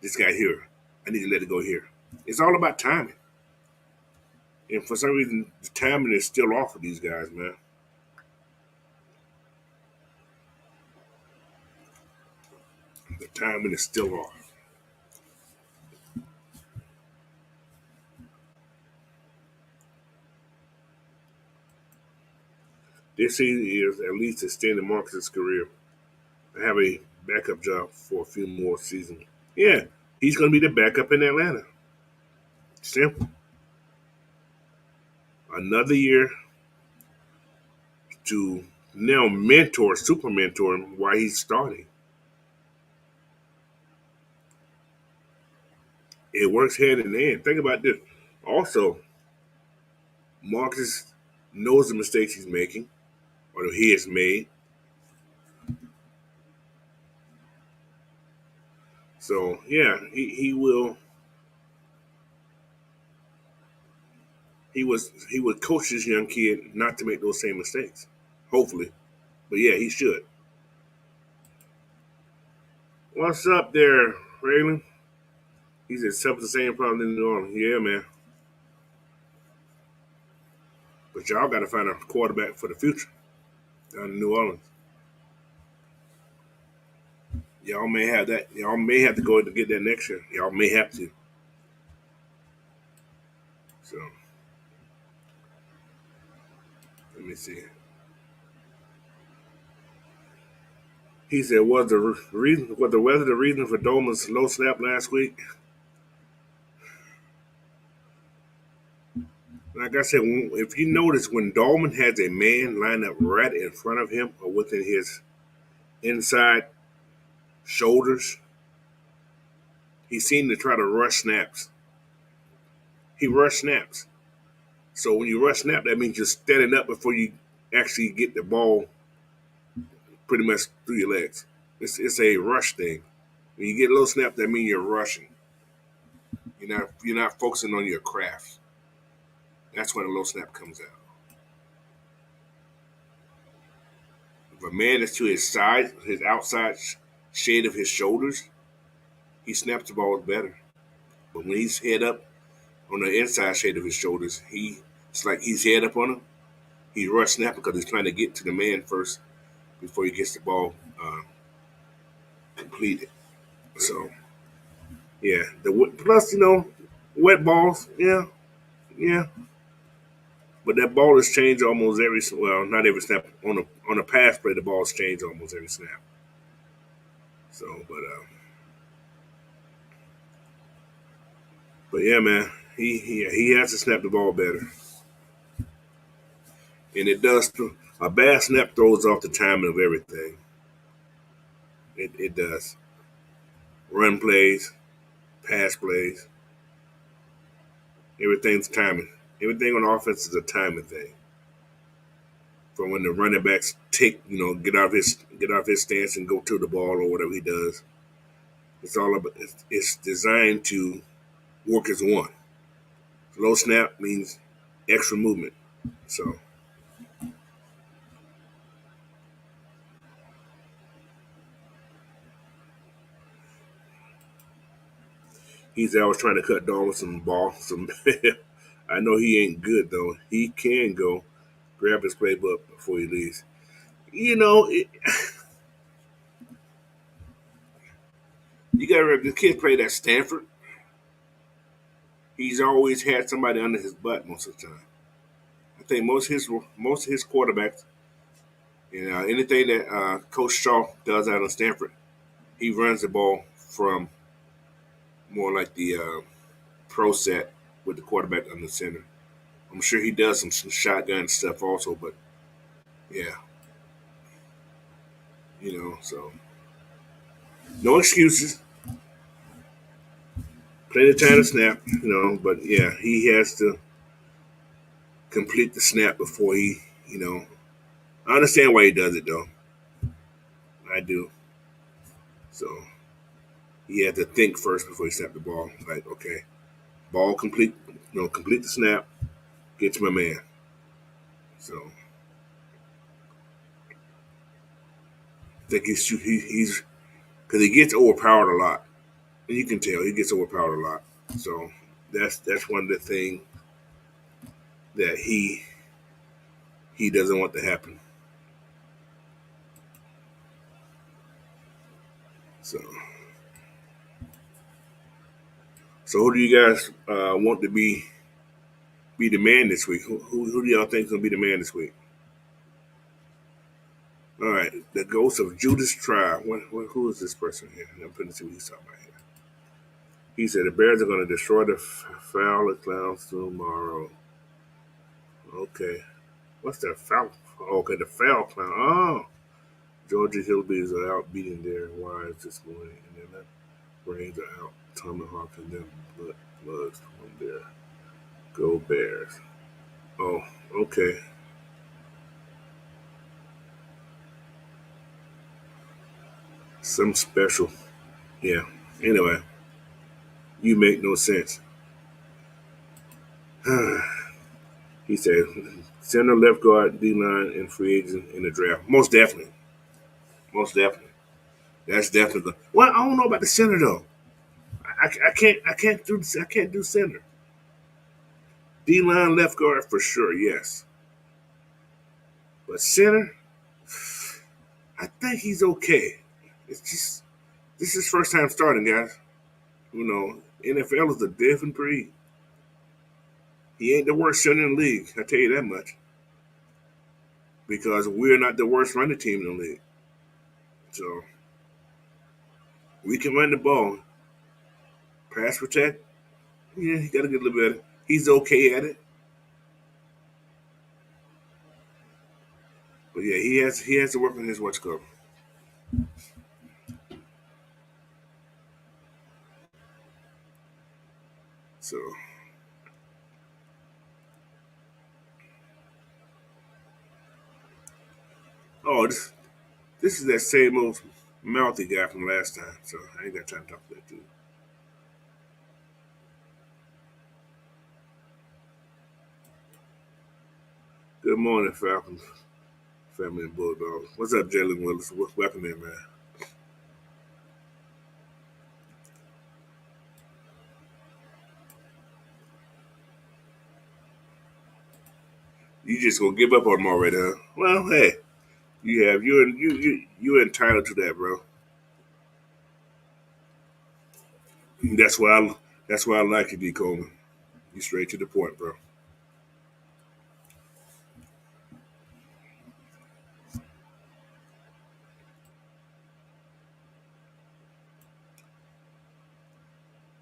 this guy here, I need to let it go here. It's all about timing. And for some reason, the timing is still off for these guys, man. The timing is still off. This season is at least extending Marcus's career. I have a backup job for a few more seasons. Yeah, he's going to be the backup in Atlanta. Simple. Another year to now mentor, super mentor him while he's starting. It works hand in hand. Think about this. Also, Marcus knows the mistakes he's making or that he has made. So yeah, he would coach this young kid not to make those same mistakes. Hopefully. But yeah, he should. What's up there, Raylan? He's accepted the same problem in New Orleans. Yeah, man. But y'all got to find a quarterback for the future. down in New Orleans. Y'all may have that. Y'all may have to go to get that next year. Y'all may have to. So let me see. He said, "Was the reason? Was the weather the reason for Dolman's low snap last week?" Like I said, if you notice, when Dolman has a man lined up right in front of him or within his inside shoulders, he seemed to try to rush snaps. He rushed snaps. So when you rush snap, that means you're standing up before you actually get the ball pretty much through your legs. It's a rush thing. When you get a low snap, that means you're rushing. You're not focusing on your craft. That's when a low snap comes out. If a man is to his side, his outside shade of his shoulders, he snaps the ball better. But when he's head up on the inside shade of his shoulders, it's like he's head up on him. He rush snap because he's trying to get to the man first before he gets the ball completed. So yeah, plus wet balls, yeah. But that ball has changed almost every not every snap on a pass play. The ball's changed almost every snap. So, but yeah, man, he has to snap the ball better, and it does. A bad snap throws off the timing of everything. It does. Run plays, pass plays, everything's timing. Everything on offense is a timing thing. From when the running backs get off his stance and go to the ball or whatever he does. It's all about. It's designed to work as one. Low snap means extra movement. So he's always trying to cut down with some ball. Some I know he ain't good though. He can go grab his playbook before he leaves. You know, you got to remember the kid played at Stanford. He's always had somebody under his butt most of the time. I think most of his quarterbacks, anything that Coach Shaw does out of Stanford, he runs the ball from more like the pro set with the quarterback under center. I'm sure he does some shotgun stuff also, but yeah, so no excuses. Plenty of time to snap, but yeah, he has to complete the snap before I understand why he does it though. I do. So he had to think first before he snapped the ball. Like, okay, ball complete, complete the snap, get to my man. So I think he's because he gets overpowered a lot. And you can tell he gets overpowered a lot. So that's one of the things that he doesn't want to happen. So who do you guys want to be the man this week? Who do y'all think is gonna be the man this week? All right, the ghost of Judas Tribe. Who is this person here? I'm putting to see what he's talking about here. He said the Bears are going to destroy the Foul Clowns tomorrow. Okay, what's that foul? Okay, the Foul Clown. Oh, Georgia Hillbillies are out beating their wives this morning, and their brains are out tomahawking them bloods from there. Go Bears. Oh, okay. Some special. Yeah. Anyway, you make no sense. He said, center, left guard, D line, and free agent in the draft. Most definitely. Most definitely. That's definitely. Well, I don't know about the center though. I can't do center. D line, left guard for sure. Yes, but center. I think he's okay. It's just this is his first time starting, guys. NFL is a different breed. He ain't the worst center in the league. I tell you that much. Because we're not the worst running team in the league. So we can run the ball. Pass protect, yeah, he got to get a little better. He's okay at it, but yeah, he has to work on his what's called. So, oh, this is that same old mouthy guy from last time. So I ain't got time to talk to that dude. Good morning, Falcons family and Bulldogs. What's up, Jalen Willis? Welcome in, man. You just gonna give up on him already, huh? Well, hey, you're entitled to that, bro. That's why I like you, D. Coleman. You straight to the point, bro.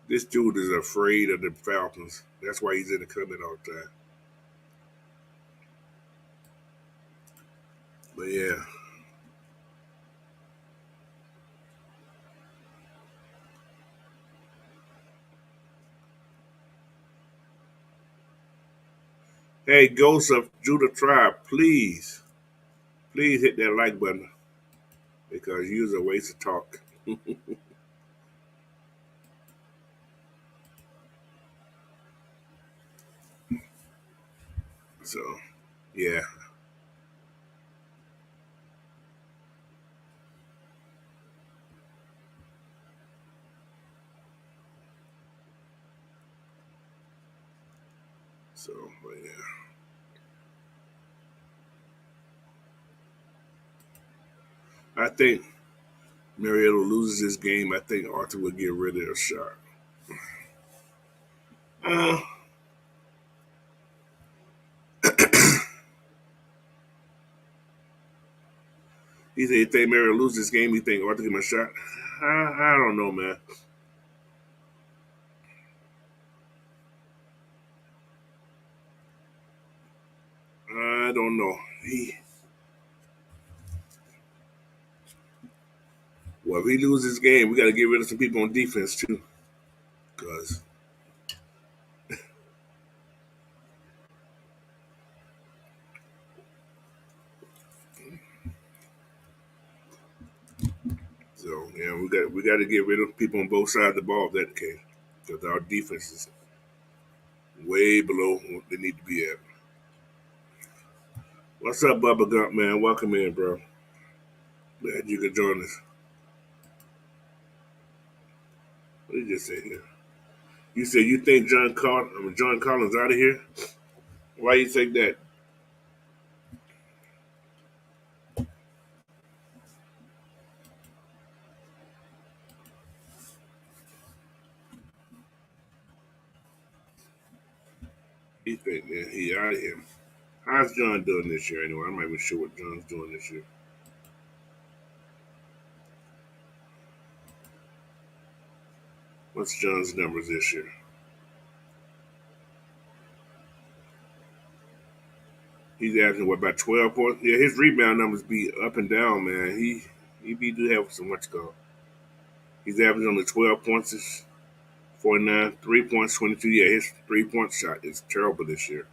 This dude is afraid of the Falcons. That's why he's in the comment all the time. But yeah. Hey, Ghost of Judah Tribe, please hit that like button because you're a waste of talk. So, yeah. So, but yeah. I think Marietta loses this game. I think Arthur will get rid of a shot. Uh, he said, you think Marietta loses this game? You think Arthur give him a shot? I don't know, man. I don't know. Well, if he loses this game, we got to get rid of some people on defense too. Cause so yeah, we got to get rid of people on both sides of the ball if that case. Because our defense is way below what they need to be at. What's up, Bubba Gump, man? Welcome in, bro. Glad you could join us. What did you just say here? You said you think John Collins out of here? Why you think that? He think that he out of here. How's John doing this year anyway? I'm not even sure what John's doing this year. What's John's numbers this year? He's averaging what about 12 points? Yeah, his rebound numbers be up and down, man. He be do have so much go. He's averaging only 12 points, 49, 3 points, 22. Yeah, his 3 point shot is terrible this year.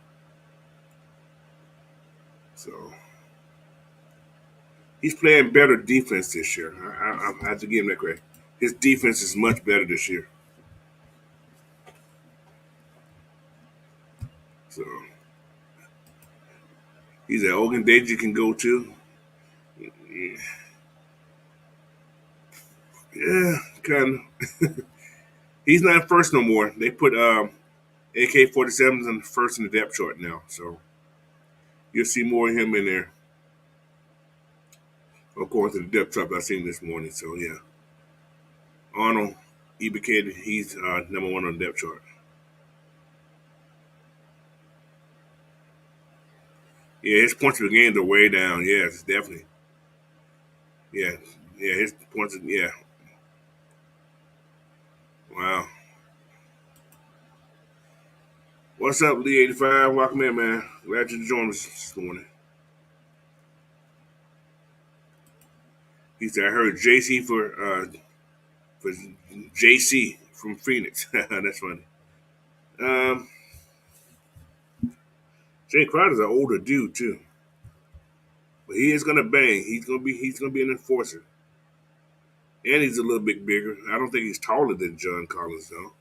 So he's playing better defense this year. I have to give him that credit. His defense is much better this year. So he's an organization you can go to. Yeah, kind of. He's not first no more. They put AK-47s in first in the depth chart now. So you'll see more of him in there. according to the depth chart I seen this morning. So yeah, Arnold indicated he's number one on the depth chart. Yeah, his points per game are way down. Yes, definitely. Yeah, yeah, his points. Yeah, wow. What's up, Lee 85? Welcome in, man. Glad you joined us this morning. He said, I heard JC for JC from Phoenix. That's funny. Um, Jay Crowder's an older dude too, but he is gonna bang. He's gonna be an enforcer, and he's a little bit bigger. I don't think he's taller than John Collins though.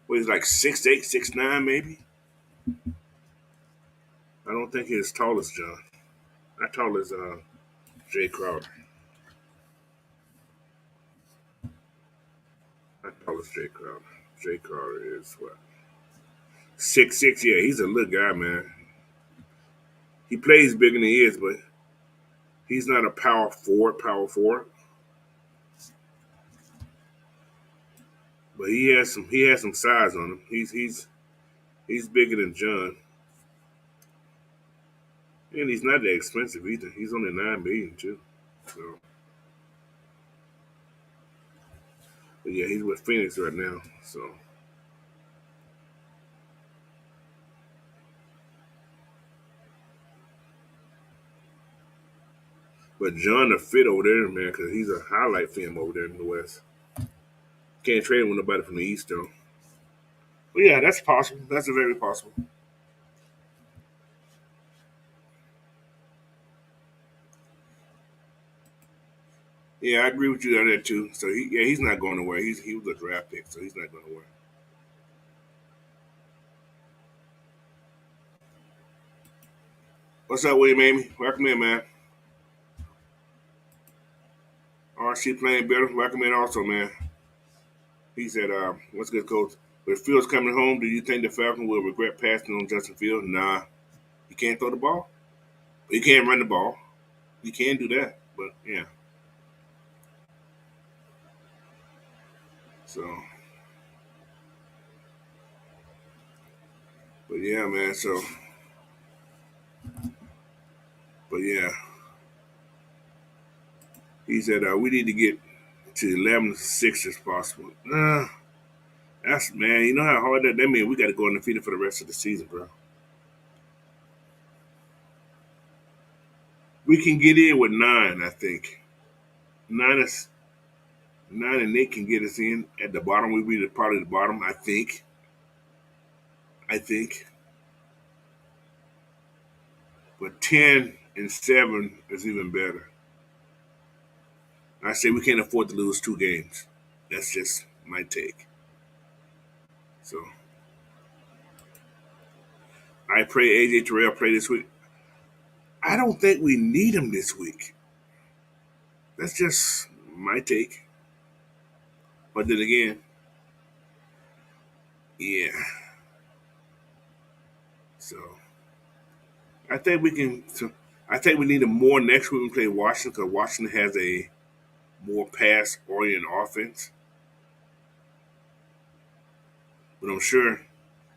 Well, he's like 6'8", 6'9", maybe. I don't think he's as tall as John. Not tall as Jay Crowder. Not tall as Jay Crowder. Jay Crowder is what, 6'6". Yeah, he's a little guy, man. He plays bigger than he is, but he's not a power forward. Power forward. But he has some size on him. He's bigger than John, and he's not that expensive either. He's only 9 million too. So, but yeah, he's with Phoenix right now. So, but John the fit over there, man, because he's a highlight film over there in the West. Can't trade him with nobody from the East though. But yeah, that's possible. That's a very possible. Yeah, I agree with you on that too. So he's not going nowhere. He was a draft pick, so he's not going nowhere. What's up, William Amy? Welcome in, man. RC playing better. Welcome in also, man. He said, what's good, coach? With Fields coming home, do you think the Falcons will regret passing on Justin Fields? Nah. You can't throw the ball. You can't run the ball. You can do that. But yeah. So but yeah, man. But yeah. He said, we need to get to 11-6 as possible. That's man, you know how hard that means we gotta go undefeated for the rest of the season, bro. We can get in with 9, I think. 9 is 9 and 8 can get us in at the bottom. We'll be probably the bottom, I think. I think. But 10-7 is even better. I say we can't afford to lose 2 games. That's just my take. So I pray AJ Terrell play this week. I don't think we need him this week. That's just my take. But then again, yeah. So I think we can. So I think we need him more next week when we play Washington because Washington has a more pass-oriented offense. But I'm sure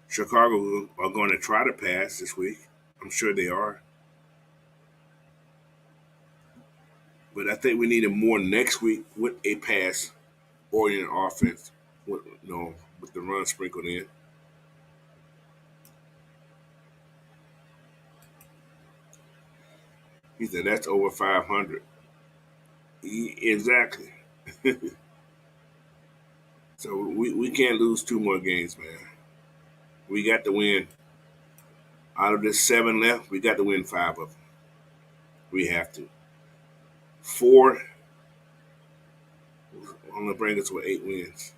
Chicago are going to try to pass this week. I'm sure they are. But I think we need him more next week with a pass-oriented offense, with the run sprinkled in. He said that's over 500. Exactly. So we can't lose 2 more games, man. We got to win. Out of the 7 left, we got to win 5 of them. We have to. 4 only bring us with 8 wins.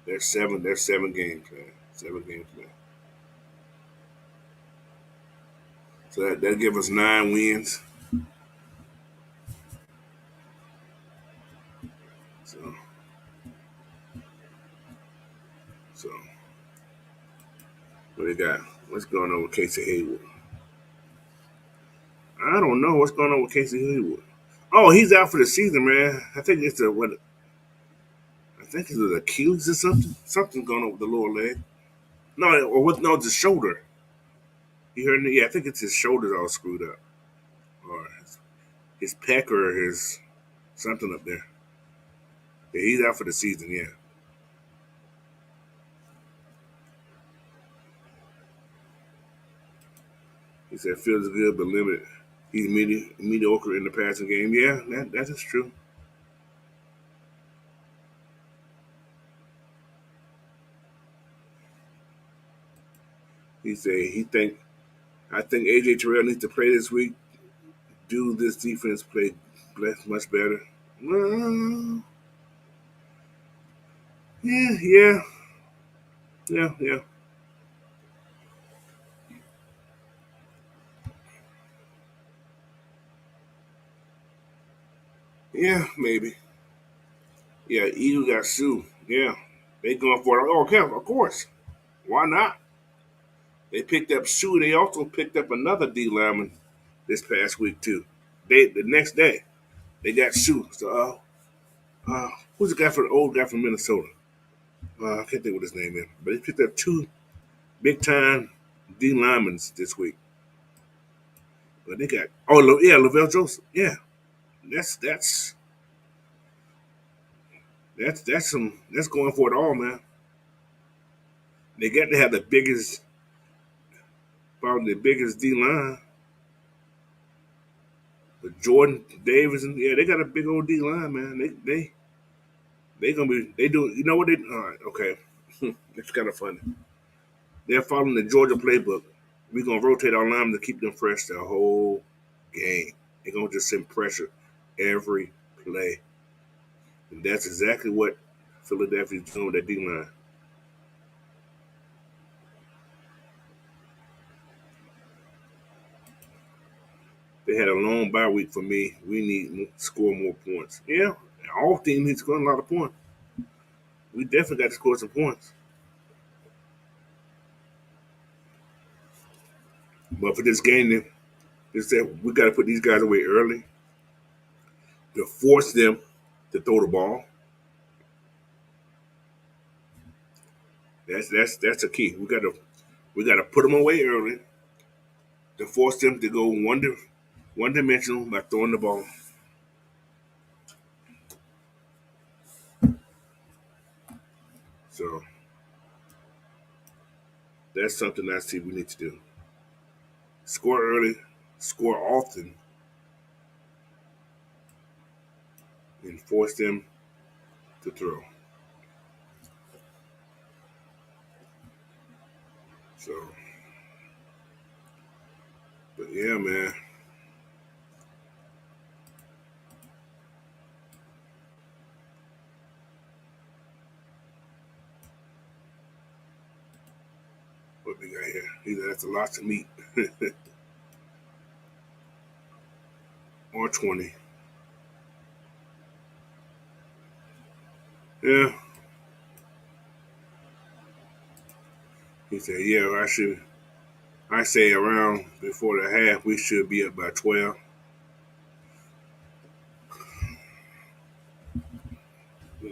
There's 7. There's 7 games, man. 7 games left. So that give us 9 wins. So so we got? What's going on with Casey Hayward? I don't know what's going on with Casey Hayward. Oh, he's out for the season, man. I think it's a what? I think it's an Achilles or something. Something's going on with the lower leg. No, or what? No, it's his shoulder. You heard me? Yeah, I think it's his shoulders all screwed up, or his pec, or his something up there. Yeah, he's out for the season. Yeah, he said feels good but limited. He's mediocre in the passing game. Yeah, that is true. He said he think I think AJ Terrell needs to play this week. Do this defense play much better? Well, yeah. Yeah, maybe. Yeah, Eagle got Sue. Yeah, they going for it. Oh, okay, of course. Why not? They picked up Sue. They also picked up another D lineman this past week too. The next day they got Sue. So who's the guy for the old guy from Minnesota? I can't think what his name is, but they picked up two big time D linemen this week. But they got yeah, Lavelle Joseph. Yeah, that's that's that's going for it all, man. They got to have the biggest, probably the biggest D line. But Jordan Davis and yeah, they got a big old D line, man. They gonna be they do you know what they all right, okay. It's kind of funny. They're following the Georgia playbook. We're gonna rotate our linemen to keep them fresh the whole game. They're gonna just send pressure every play. And that's exactly what Philadelphia's doing with that D line. They had a long bye week for me. We need to score more points. Yeah, all teams need to score a lot of points. We definitely got to score some points. But for this game, is that we got to put these guys away early to force them to throw the ball. That's a key. We got to put them away early to force them to go one dimensional by throwing the ball. So that's something I see we need to do. Score early, score often, and force them to throw. So, but yeah, man. What we got here? Either that's a lot to meet, or 20. Yeah. He said, yeah, I say around before the half, we should be up by 12.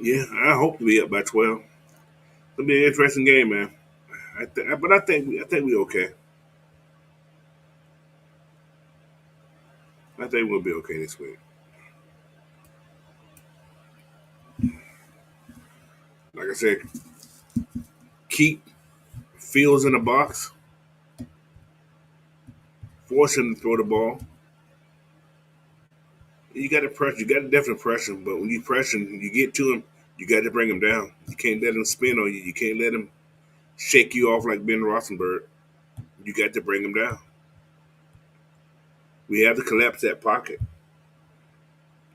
Yeah, I hope to be up by 12. It'll be an interesting game, man. But I think we okay. I think we'll be okay this week. Like I said, keep Fields in the box, force him to throw the ball. You got to press. You got to definitely press him. But when you press him, you get to him. You got to bring him down. You can't let him spin on you. You can't let him shake you off like Ben Roethlisberger. You got to bring him down. We have to collapse that pocket.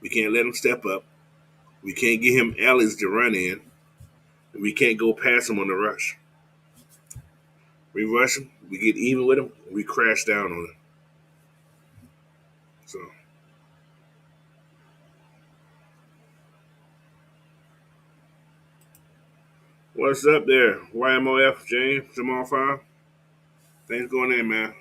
We can't let him step up. We can't get him alleys to run in. We can't go past him on the rush. We rush him. We get even with him. We crash down on him. So what's up there? YMOF James Jamal 5. Things going in, man.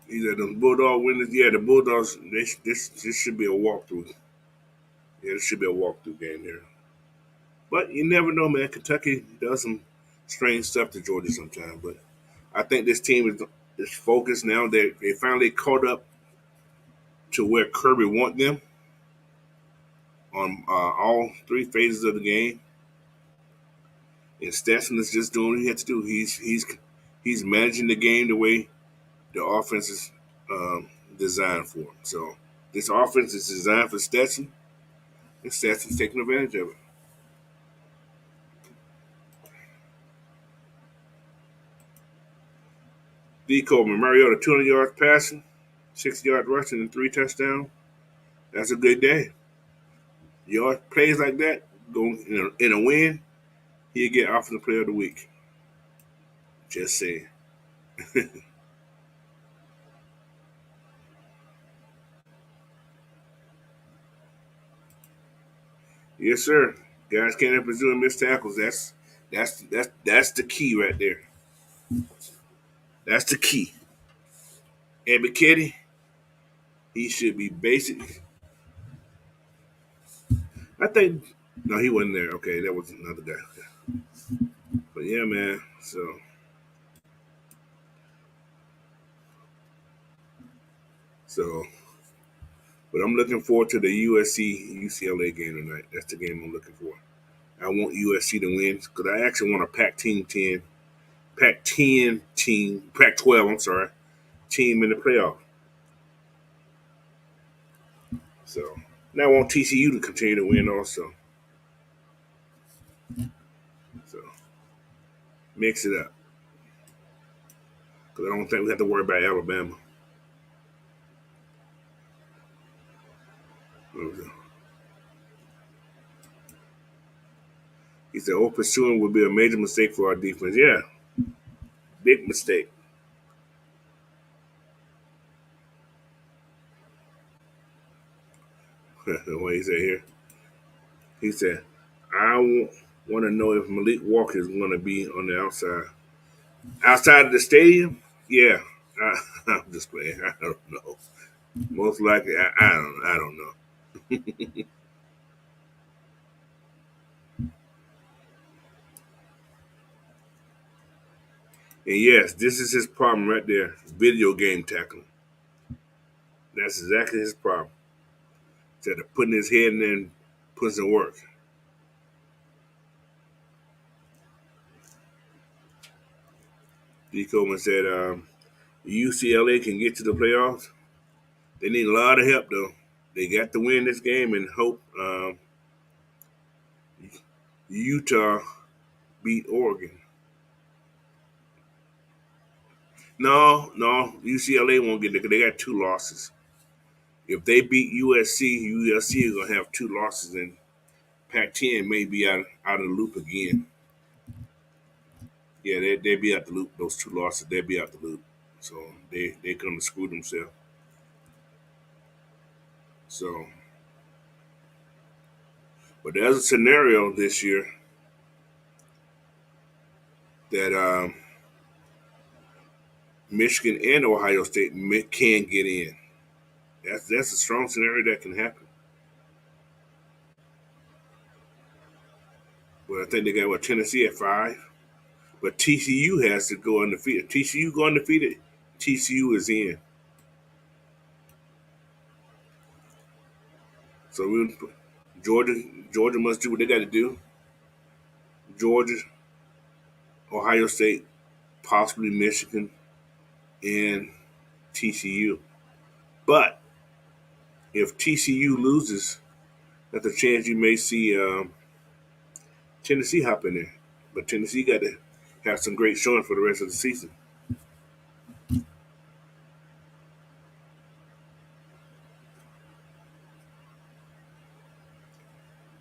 Either the Bulldog winners, yeah, the Bulldogs. This should be a walkthrough. Yeah, this should be a walkthrough game here. But you never know, man. Kentucky does some strange stuff to Georgia sometimes. But I think this team is focused now. They finally caught up to where Kirby want them on all three phases of the game. And Stetson is just doing what he had to do. He's managing the game the way the offense is designed for him. So this offense is designed for Stetson, and Stetson's taking advantage of it. D. Coleman, Mariota, 200 yards passing, 60 yards rushing, and 3 touchdowns. That's a good day. Yard plays like that, going in a win, he'll get offensive player of the week. Just saying. Yes, sir. Guys can't ever do miss tackles. That's the key right there. That's the key. And McKinney, he should be basic. I think no, he wasn't there. Okay, that was another guy. But yeah, man. So, but I'm looking forward to the USC UCLA game tonight. That's the game I'm looking for. I want USC to win because I actually want a Pac-10 team, Pac-12. I'm sorry, team in the playoff. So now I want TCU to continue to win also. So mix it up because I don't think we have to worry about Alabama. He said, "Oh, pursuing would be a major mistake for our defense." Yeah, big mistake. What he said here. He said, "I want to know if Malik Walker is going to be on the outside, outside of the stadium." Yeah, I'm just playing. I don't know. Most likely, I don't know. And yes, this is his problem right there. Video game tackling. That's exactly his problem. Instead of putting his head in there and putting some work. D. Coleman said, UCLA can get to the playoffs. They need a lot of help, though. They got to win this game and hope Utah beat Oregon. No, UCLA won't get there because they got 2 losses. If they beat USC is going to have 2 losses, and Pac-10 may be out of the loop again. Yeah, they'd be out the loop. Those 2 losses, they'd be out the loop. So they going to screw themselves. So, but there's a scenario this year that Michigan and Ohio State can get in. That's a strong scenario that can happen. But I think they got Tennessee at 5. But TCU has to go undefeated. TCU go undefeated. TCU is in. So Georgia Georgia must do what they got to do. Georgia, Ohio State, possibly Michigan, and TCU. But if TCU loses, that's a chance you may see Tennessee hop in there. But Tennessee got to have some great showing for the rest of the season.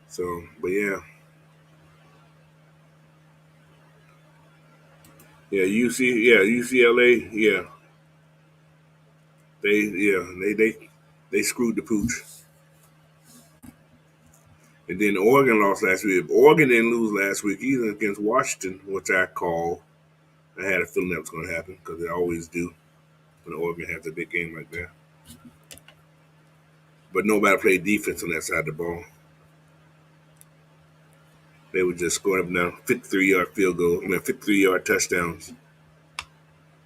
So, but UCLA, they screwed the pooch. And then Oregon lost last week. If Oregon didn't lose last week either against Washington, which I called, I had a feeling that was going to happen because they always do when Oregon has a big game like that. But nobody played defense on that side of the ball. They were just scoring up now 53-yard field goal. 53-yard touchdowns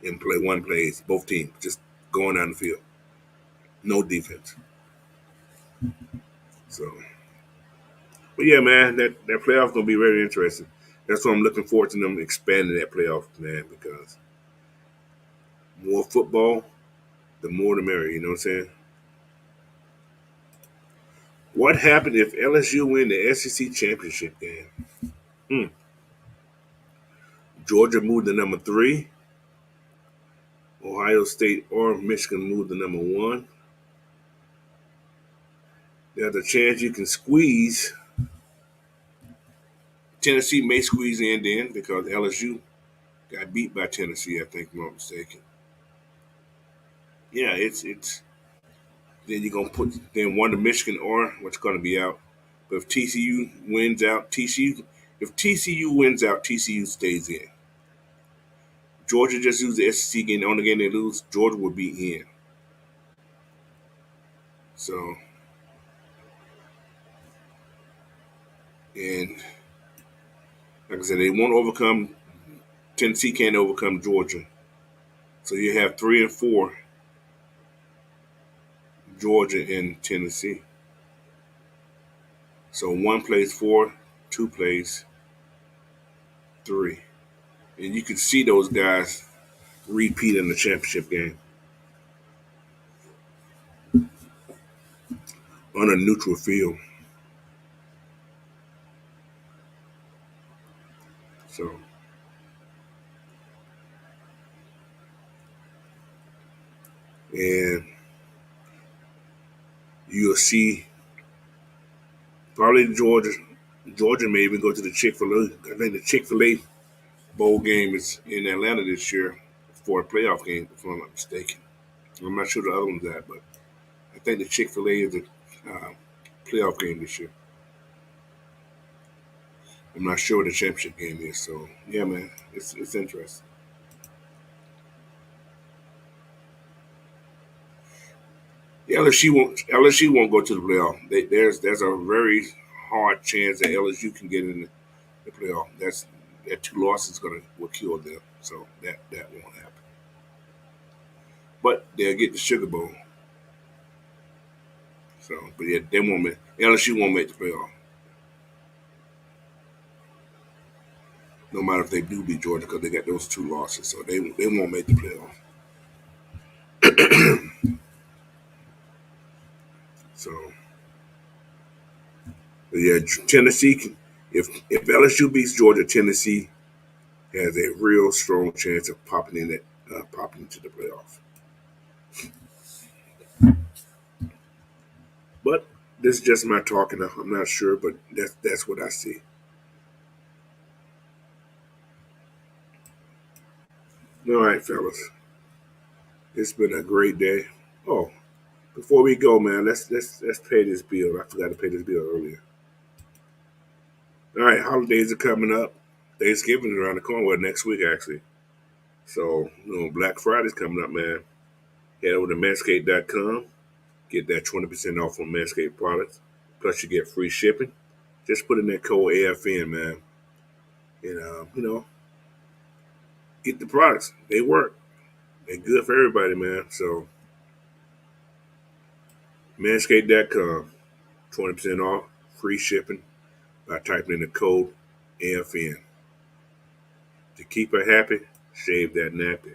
in play one plays. Both teams just going down the field. No defense. So, but yeah, man, that playoff gonna be very interesting. That's why I'm looking forward to them expanding that playoff, man, because more football, the more the merrier. You know what I'm saying? What happened if LSU win the SEC championship game? Hmm. Georgia moved to number 3. Ohio State or Michigan moved to number 1. There's a chance you can squeeze. Tennessee may squeeze in then because LSU got beat by Tennessee, I think, if I'm not mistaken. Yeah, it's then you're gonna put then one to Michigan or what's gonna be out. But if TCU wins out, TCU wins out, TCU stays in. Georgia just lose the SEC game, the only game they lose, Georgia will be in. So and like I said, they won't overcome Tennessee can't overcome Georgia. So you have 3 and 4, Georgia and Tennessee. So one plays 4, 2 plays 3. And you can see those guys repeat in the championship game on a neutral field. So, and you'll see probably Georgia may even go to the Chick-fil-A. I think the Chick-fil-A bowl game is in Atlanta this year for a playoff game, if I'm not mistaken. I'm not sure the other one's at, but I think the Chick-fil-A is a playoff game this year. I'm not sure what the championship game is. So, yeah, man, it's interesting. LSU won't go to the playoff. There's a very hard chance that LSU can get in the playoff. That 2 losses will kill them. So that won't happen. But they'll get the Sugar Bowl. So, but yeah, they won't make LSU won't make the playoff. No matter if they do beat Georgia because they got those 2 losses, so they won't make the playoff. So, but yeah, Tennessee. If LSU beats Georgia, Tennessee has a real strong chance of popping into the playoff. But this is just my talking. I'm not sure, but that's what I see. All right, fellas, it's been a great day. Oh, before we go, man, let's pay this bill. I forgot to pay this bill earlier. All right, holidays are coming up. Thanksgiving is around the corner. Well, next week actually. So Black Friday's coming up, man. Head over to Manscaped.com. Get that 20% off on Manscaped products. Plus, you get free shipping. Just put in that code AFN, man. And get the products. They work. They're good for everybody, man. So Manscaped.com, 20% off, free shipping by typing in the code AFN. To keep her happy, shave that nappy.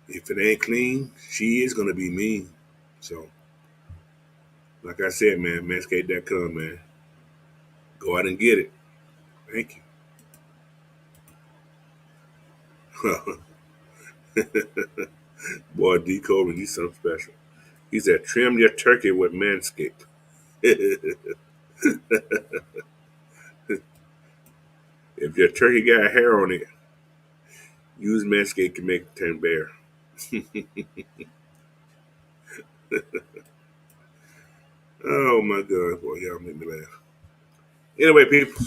If it ain't clean, she is gonna be mean. So, like I said, man, Manscaped.com, man. Go out and get it. Thank you. Boy, D. Coleman, he's something special. He said, trim your turkey with Manscaped. If your turkey got hair on it, use Manscaped to make it turn bare. Oh my God, boy, y'all make me laugh. Anyway, people,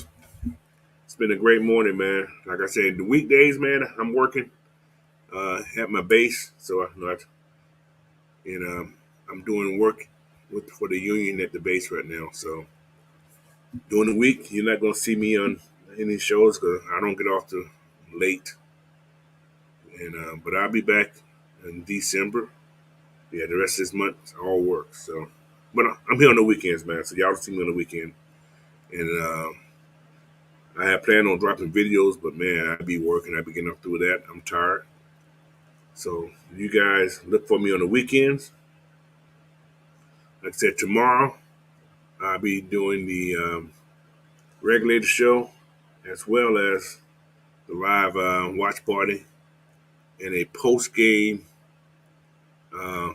it's been a great morning, man. Like I said, the weekdays, man, I'm working at my base, so and I'm doing work for the union at the base right now. So during the week, you're not gonna see me on any shows because I don't get off till late. And but I'll be back in December. Yeah, the rest of this month all work. So, but I'm here on the weekends, man. So y'all see me on the weekend. And I had planned on dropping videos, but man, I be working. I be getting up through that. I'm tired. So you guys look for me on the weekends. Like I said, tomorrow I'll be doing the regulator show as well as the live watch party and a post game.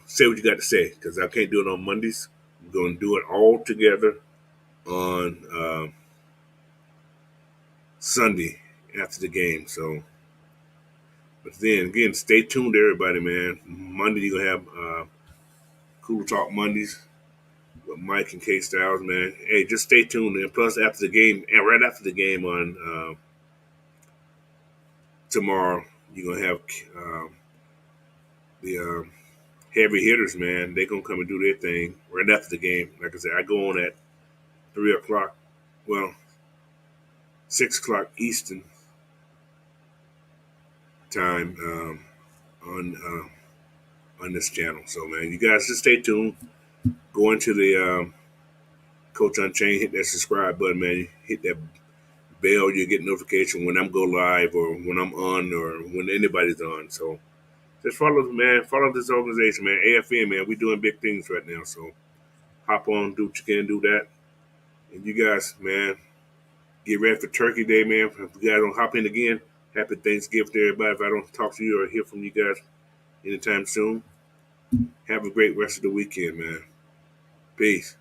Say what you got to say because I can't do it on Mondays. I'm going to do it all together on Sunday after the game. So, but then again, stay tuned, everybody, man. Monday you're gonna have Cool Talk Mondays with Mike and K Styles, man. Hey, just stay tuned. And plus, after the game, and right after the game on tomorrow, you're gonna have the heavy hitters, man. They gonna come and do their thing right after the game. Like I said, I go on at 3 o'clock. Well, 6 o'clock Eastern time on this channel. So, man, you guys just stay tuned. Go into the Coach Unchained, hit that subscribe button, man. Hit that bell, you get notification when I'm go live or when I'm on or when anybody's on. So just follow, man. Follow this organization, man. AFN, man. We doing big things right now. So hop on, do what you can, do that. And you guys, man, get ready for Turkey Day, man. If you guys don't hop in again, happy Thanksgiving to everybody. If I don't talk to you or hear from you guys anytime soon, have a great rest of the weekend, man. Peace.